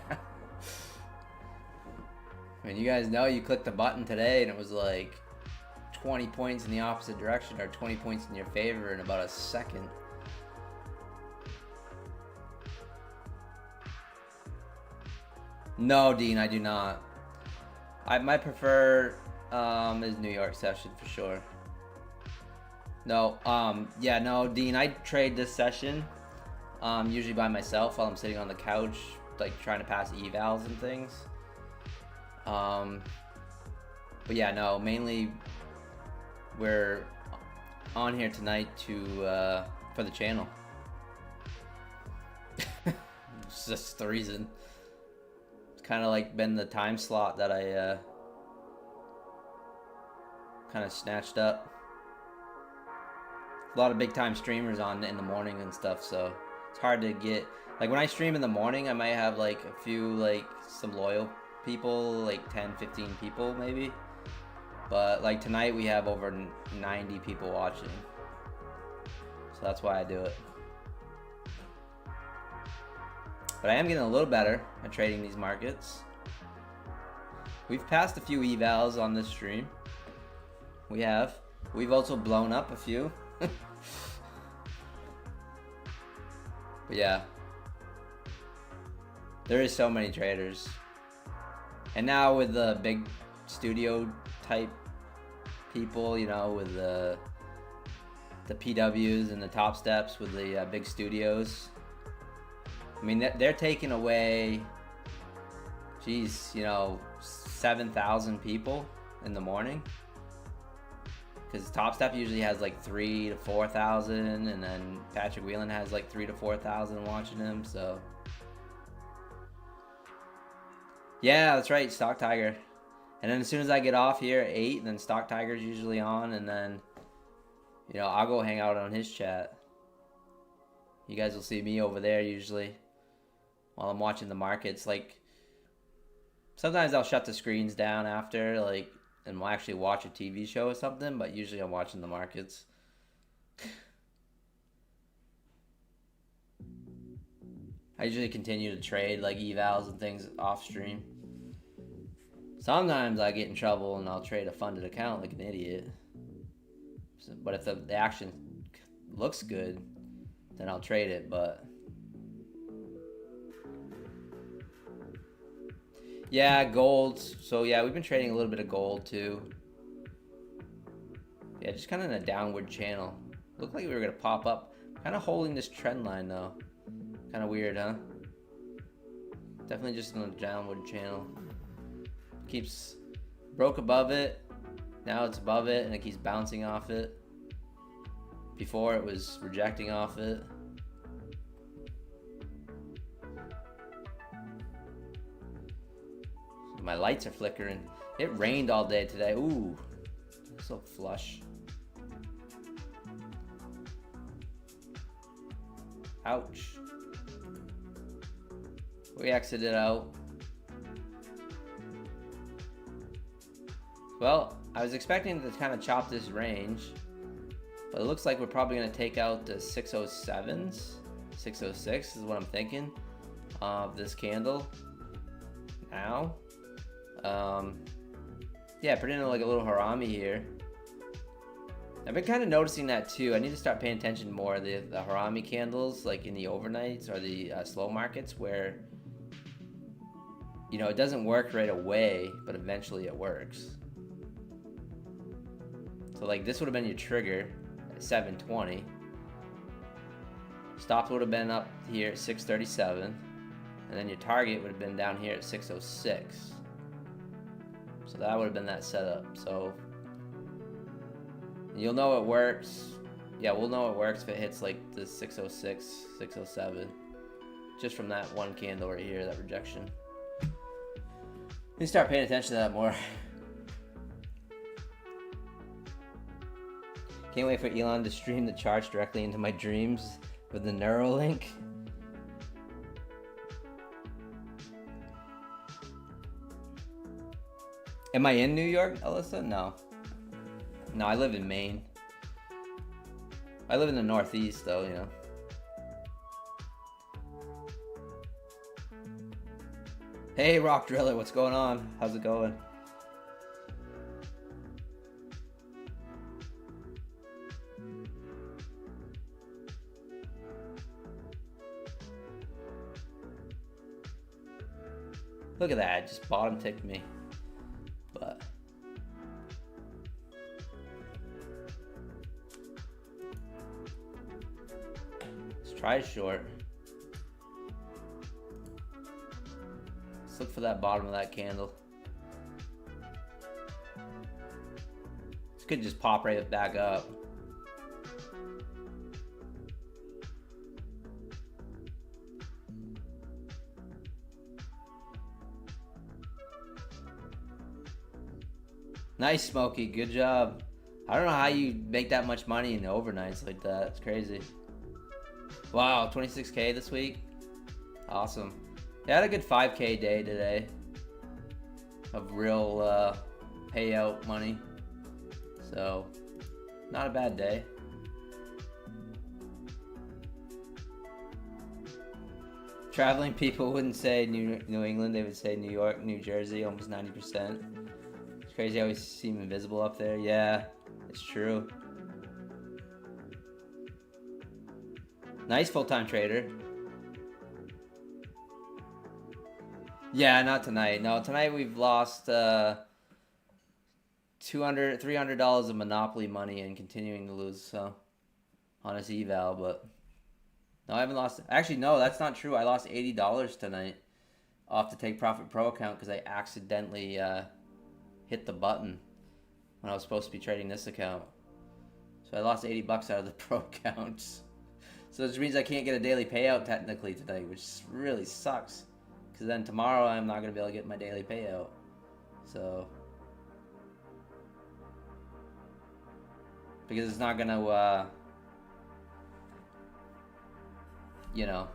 mean, you guys know you clicked the button today and it was like 20 points in the opposite direction or 20 points in your favor in about a second. No, Dean, I do not. My prefer is New York session for sure. No, yeah, no, Dean, I trade this session usually by myself while I'm sitting on the couch, like trying to pass evals and things. But yeah, no, mainly we're on here tonight to for the channel. It's just the reason. It's kind of like been the time slot that I kind of snatched up. A lot of big time streamers on in the morning and stuff, so it's hard to get. Like when I stream in the morning, I might have like a few, like some loyal people, like 10, 15 people maybe. But like tonight we have over 90 people watching. So that's why I do it. But I am getting a little better at trading these markets. We've passed a few evals on this stream. We have. We've also blown up a few. But yeah. There is so many traders. And now with the big studio type people, you know, with the PWs and the top steps with the big studios. I mean, they're taking away, geez, you know, 7,000 people in the morning. Because Top Step usually has like 3,000 to 4,000, and then Patrick Whelan has like 3,000 to 4,000 watching him. So, yeah, that's right, Stock Tiger. And then as soon as I get off here at 8, then Stock Tiger's usually on, and then, you know, I'll go hang out on his chat. You guys will see me over there usually while I'm watching the markets. Like, sometimes I'll shut the screens down after, like, and we'll actually watch a TV show or something, but usually I'm watching the markets. I usually continue to trade, like, evals and things off stream. Sometimes I get in trouble and I'll trade a funded account like an idiot. But if the action looks good, then I'll trade it. But yeah, gold. So yeah, we've been trading a little bit of gold too. Yeah, just kind of in a downward channel. Looked like we were gonna pop up. Kind of holding this trend line though. Kind of weird, huh? Definitely just in a downward channel. Keeps broke above it. Now it's above it and it keeps bouncing off it. Before it was rejecting off it. My lights are flickering. It rained all day today. Ooh, so flush. Ouch. We exited out. Well, I was expecting to kind of chop this range, but it looks like we're probably going to take out the 607s. 606 is what I'm thinking of this candle now. Yeah, put in like a little harami here. I've been kind of noticing that too. I need to start paying attention more to the harami candles, like in the overnights or the slow markets, where, you know, it doesn't work right away, but eventually it works. So like this would have been your trigger at 720. Stop would have been up here at 637. And then your target would have been down here at 606. So that would have been that setup. So you'll know it works. Yeah, we'll know it works if it hits like the 606, 607. Just from that one candle right here, that rejection. You start paying attention to that more. Can't wait for Elon to stream the charts directly into my dreams with the Neuralink. Am I in New York, Alyssa? No. No, I live in Maine. I live in the Northeast, though, you know. Hey, Rock Driller, what's going on? How's it going? Look at that, just bottom ticked me. But let's try a short. Let's look for that bottom of that candle. This could just pop right back up. Nice, Smokey. Good job. I don't know how you make that much money in overnights like that. It's crazy. Wow, 26K this week. Awesome. Yeah, I had a good 5K day today of real payout money. So, not a bad day. Traveling people wouldn't say New England. They would say New York, New Jersey, almost 90%. Crazy how we seem invisible up there. Yeah, it's true. Nice full-time trader. Yeah, not tonight. No, tonight we've lost $300 of Monopoly money and continuing to lose, so on his eval. But no, I haven't lost. Actually, no, that's not true. I lost $80 tonight off the Take Profit Pro account because I accidentally hit the button when I was supposed to be trading this account. So I lost $80 out of the Pro account. So this means I can't get a daily payout technically today, which really sucks. Because then tomorrow I'm not going to be able to get my daily payout. So, because it's not going to, you know,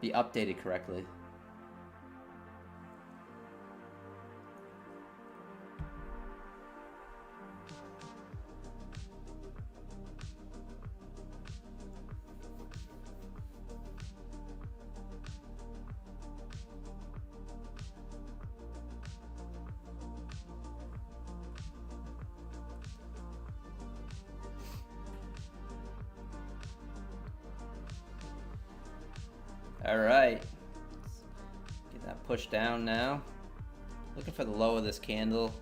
be updated correctly. All right, get that pushed down now. Looking for the low of this candle.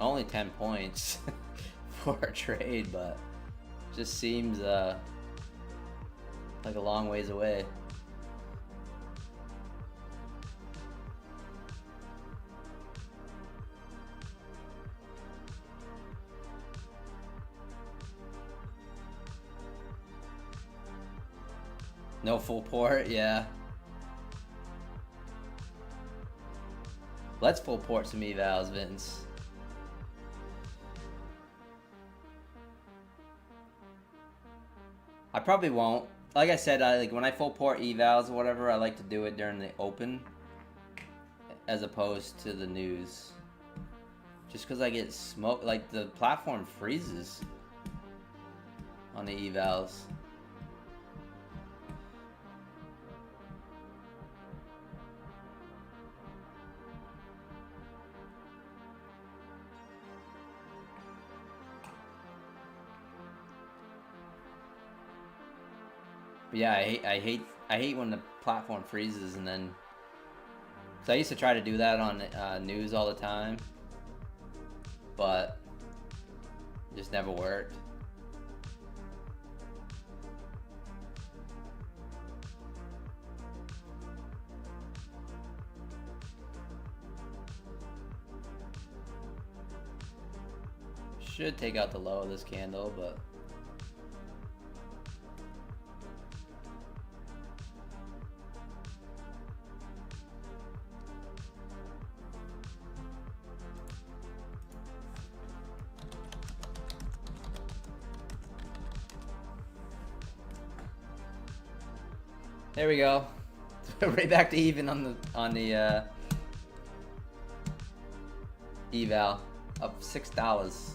Only 10 points. For a trade, but just seems like a long ways away. No full port, yeah. Let's full port some evals, Vince. I probably won't. Like I said, like when I full port evals or whatever, I like to do it during the open as opposed to the news. Just because I get smoked, like the platform freezes on the evals. But yeah, I hate when the platform freezes and then. So I used to try to do that on news all the time, but it just never worked. Should take out the low of this candle, but. There we go. Right back to even on the eval, up $6.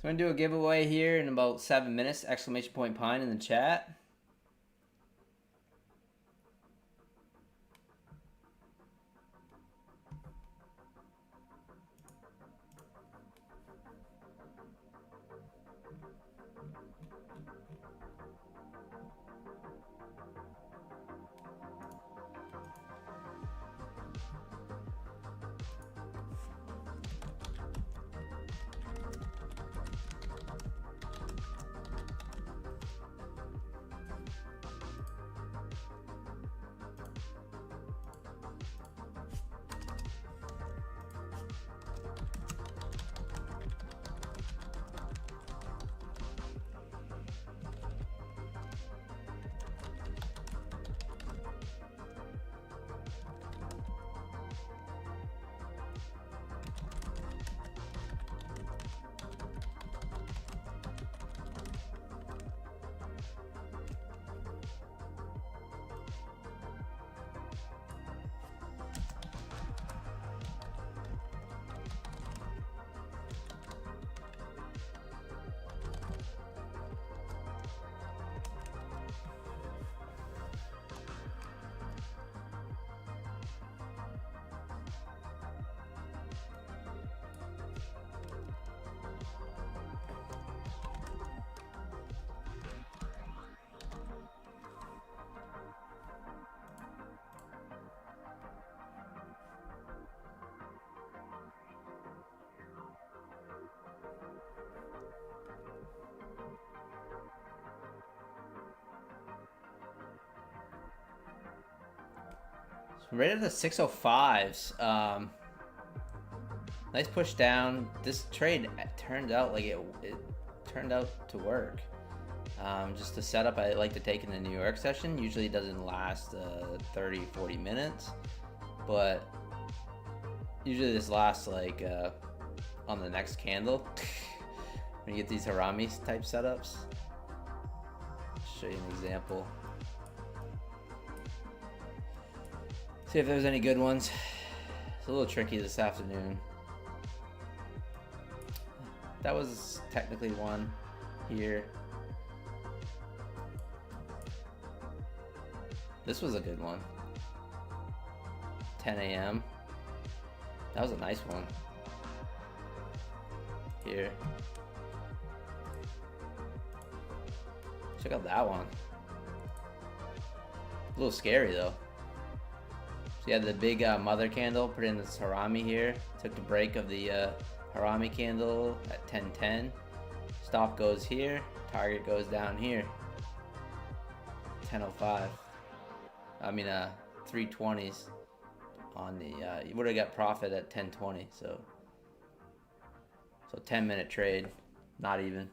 So I'm going to do a giveaway here in about 7 minutes. Exclamation point Pine in the chat. Right at the 605s. Nice push down. This trade turned out like it turned out to work. Just the setup I like to take in the New York session usually doesn't last 30, 40 minutes, but usually this lasts like on the next candle. When you get these harami type setups. I'll show you an example. See if there's any good ones. It's a little tricky this afternoon. That was technically one here. This was a good one. 10 a.m. That was a nice one. Here. Check out that one. A little scary though. So you had the big mother candle, put in this harami here. Took the break of the harami candle at 10:10. Stop goes here. Target goes down here. 10:05. I mean 320s on the. You would have got profit at 10:20. So 10-minute trade, not even.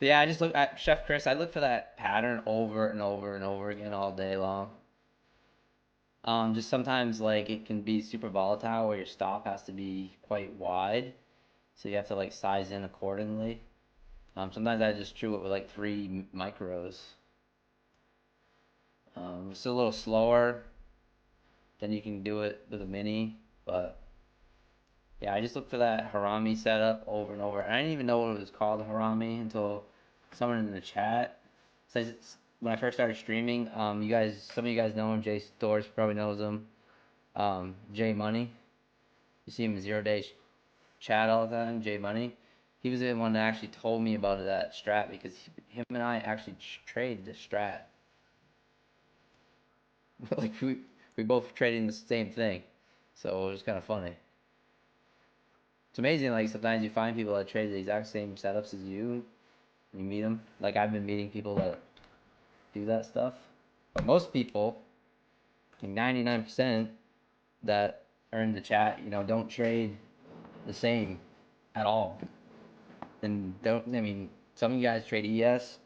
But yeah, I just look at Chef Chris. I look for that pattern over and over and over again all day long. Just sometimes like it can be super volatile where your stop has to be quite wide, so you have to like size in accordingly. Sometimes I just chew it with like 3 micros. It's a little slower than you can do it with a mini, but yeah, I just look for that harami setup over and over. I didn't even know what it was called, harami, until someone in the chat says it's when I first started streaming. Some of you guys know him. Jay Stores probably knows him. Jay Money, you see him in 0 Day chat all the time. Jay Money, he was the one that actually told me about that strat because him and I actually traded the strat. Like we both trading the same thing, so it was kind of funny. It's amazing. Like sometimes you find people that trade the exact same setups as you. And you meet them. Like I've been meeting people that do that stuff, but most people, like 99% that are in the chat, don't trade the same at all. And don't. I mean, some of you guys trade ES.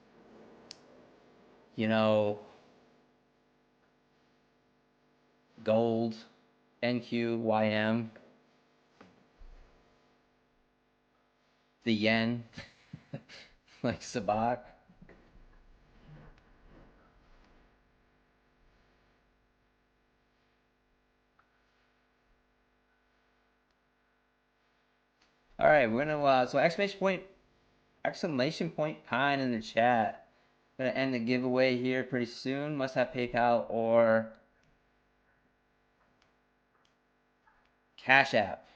You know, gold, NQ, YM, the yen, like Sabak. All right, we're gonna so exclamation point Pine in the chat. Gonna end the giveaway here pretty soon. Must have PayPal or Cash App.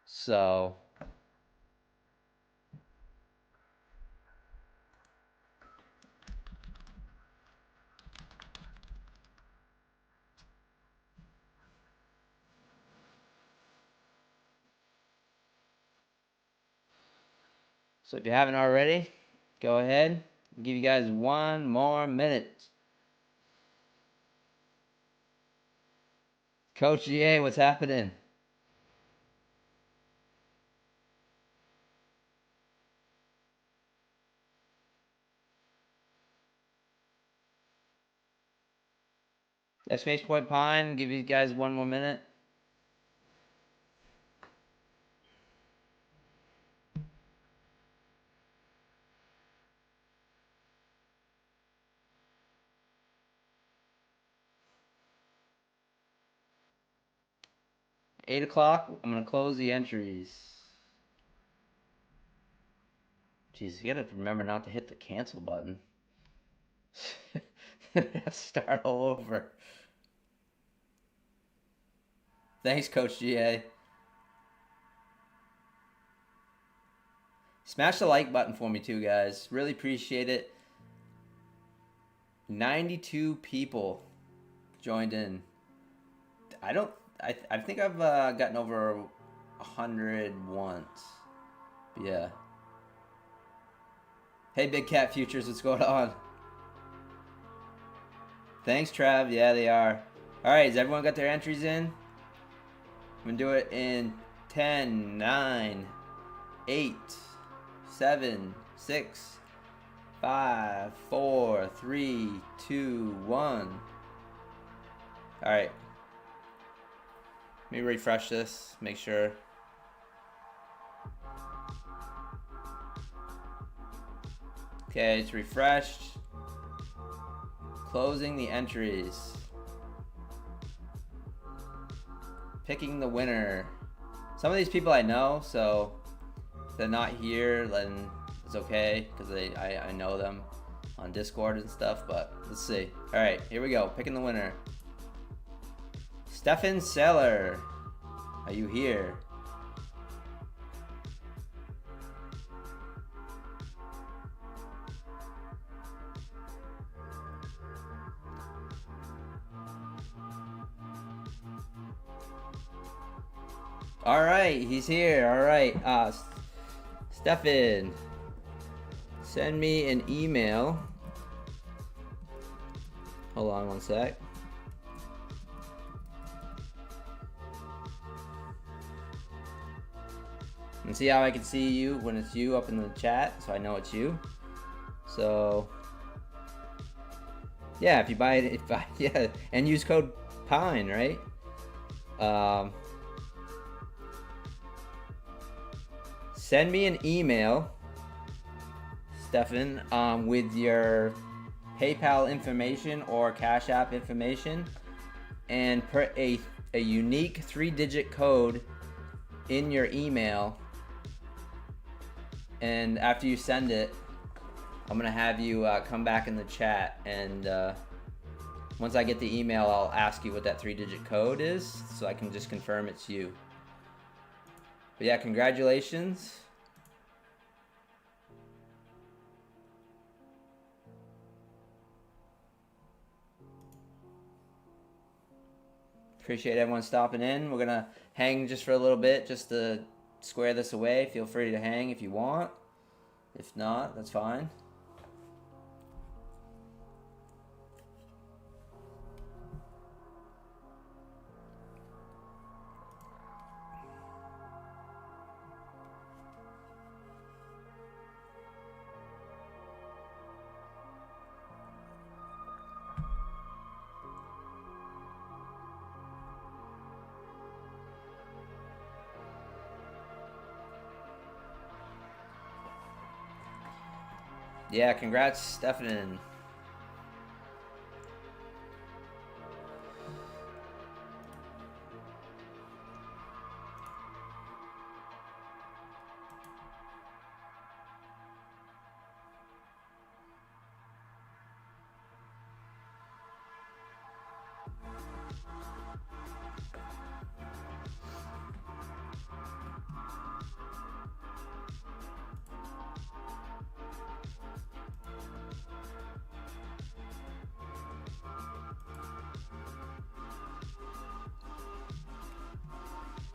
So if you haven't already, go ahead. I'll give you guys 1 more minute. Coach GA, what's happening? Exclamation point Pine, give you guys 1 more minute. $8 o'clock, I'm gonna close the entries. Jeez, you gotta remember not to hit the cancel button. Start all over. Thanks, Coach GA. Smash the like button for me too, guys. Really appreciate it. 92 people joined in. I think I've gotten over 100 once. But yeah. Hey, Big Cat Futures, what's going on? Thanks, Trav. Yeah, they are. All right, has everyone got their entries in? I'm gonna do it in 10, 9, 8, 7, 6, 5, 4, 3, 2, 1. All right. Let me refresh this, make sure. Okay, it's refreshed. Closing the entries. Picking the winner. Some of these people I know, so if they're not here, then it's okay, because I know them on Discord and stuff, but let's see. All right, here we go. Picking the winner. Stefan Seller, are you here? All right, he's here. All right, Stefan, send me an email. Hold on one sec. And see how I can see you when it's you up in the chat, so I know it's you. So yeah, if you buy it, yeah, and use code PINE, right? Send me an email, Stefan, with your PayPal information or Cash App information, and put a unique 3-digit code in your email. And after you send it, I'm gonna have you come back in the chat, and once I get the email, I'll ask you what that 3-digit code is, so I can just confirm it's you. But yeah, congratulations. Appreciate everyone stopping in. We're gonna hang just for a little bit, just to square this away. Feel free to hang if you want. If not, that's fine. Yeah, congrats, Stefan.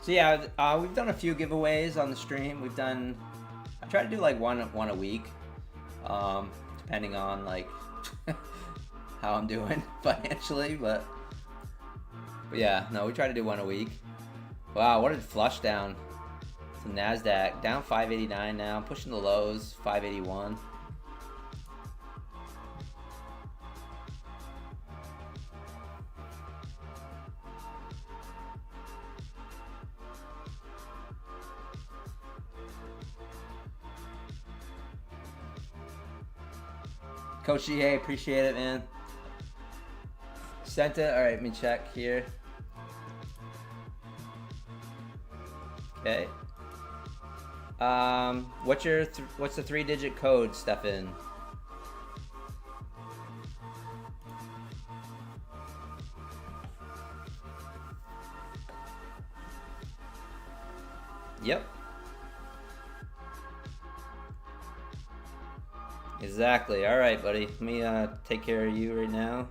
So yeah, we've done a few giveaways on the stream. I try to do like one a week, depending on like how I'm doing financially. But yeah, no, we try to do one a week. Wow, what a flush down. The Nasdaq down 589 now, pushing the lows 581. Coach GA, appreciate it, man. Sent it. All right, let me check here. Okay. What's the 3-digit code, Stefan? Yep. Exactly. All right, buddy. Let me take care of you right now.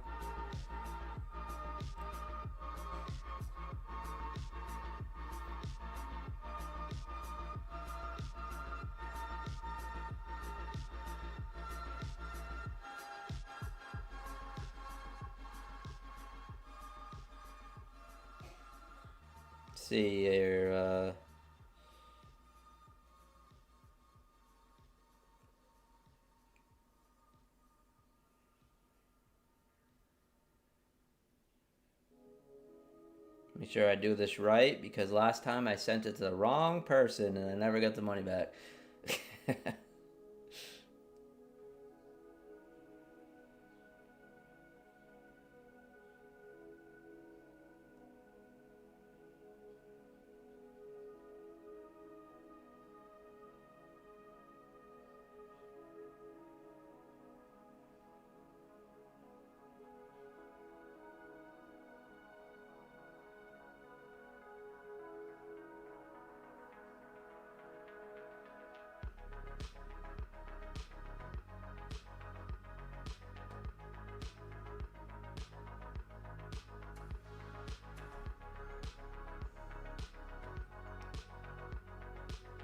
See here. Make sure I do this right, because last time I sent it to the wrong person and I never got the money back.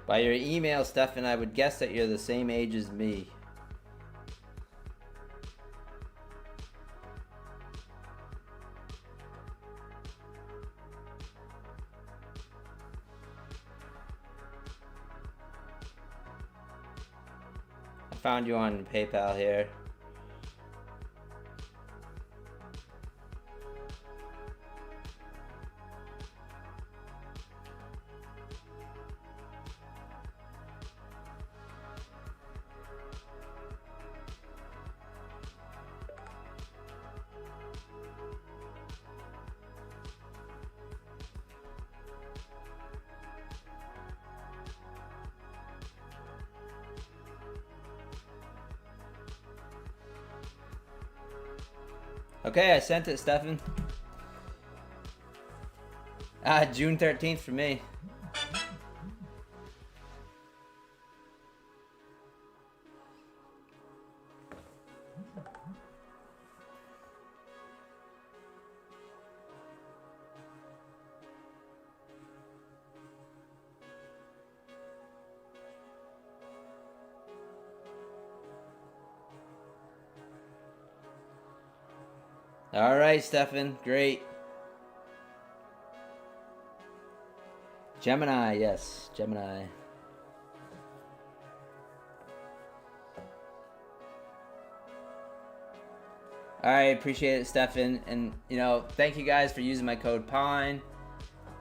By your email, Stefan, I would guess that you're the same age as me. I found you on PayPal here. Okay, I sent it, Stefan. June 13th for me. All right, Stefan, great. Gemini, yes, Gemini. All right, appreciate it, Stefan. And, you know, thank you guys for using my code PINE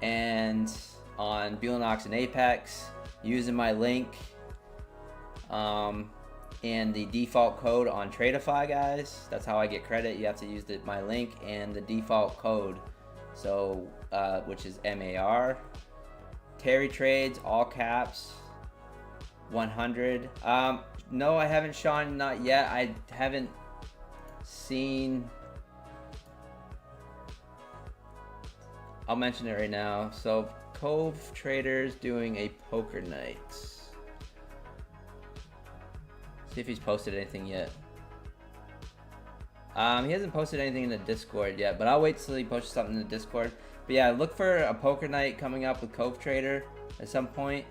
and on Belanox and Apex, using my link and the default code on Tradeify, guys. That's how I get credit. You have to use my link and the default code, so which is MAR. Terry Trades, all caps, 100. No, I haven't, Sean, not yet. I haven't seen. I'll mention it right now. So Cove Traders doing a poker night. See if he's posted anything yet. He hasn't posted anything in the Discord yet, but I'll wait till he posts something in the Discord. But yeah, look for a poker night coming up with Cove Trader at some point.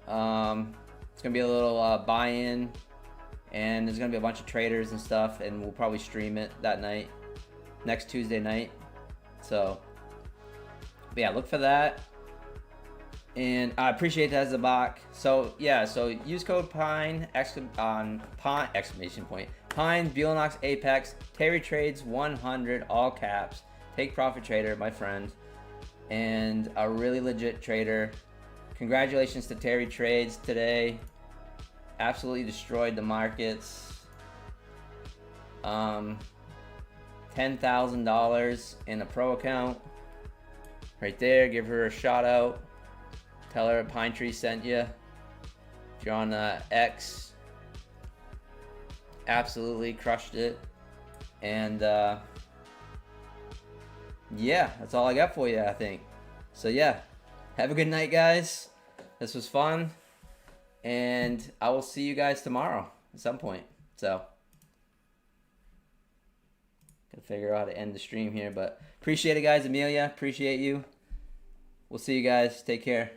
It's gonna be a little buy-in, and there's gonna be a bunch of traders and stuff, and we'll probably stream it that night, next Tuesday night. So, but yeah, look for that. And I appreciate that, Zabak. So yeah, so use code PINE PINE exclamation point PINE Belanox Apex Terry Trades 100 all caps. Take Profit Trader, my friend, and a really legit trader. Congratulations to Terry Trades today. Absolutely destroyed the markets. $10,000 in a pro account. Right there, give her a shout out. Tell her Pine Tree sent you. If you're on X, absolutely crushed it. And yeah, that's all I got for you, I think. So yeah, have a good night, guys. This was fun. And I will see you guys tomorrow at some point. So, gotta figure out how to end the stream here. But appreciate it, guys. Amelia, appreciate you. We'll see you guys. Take care.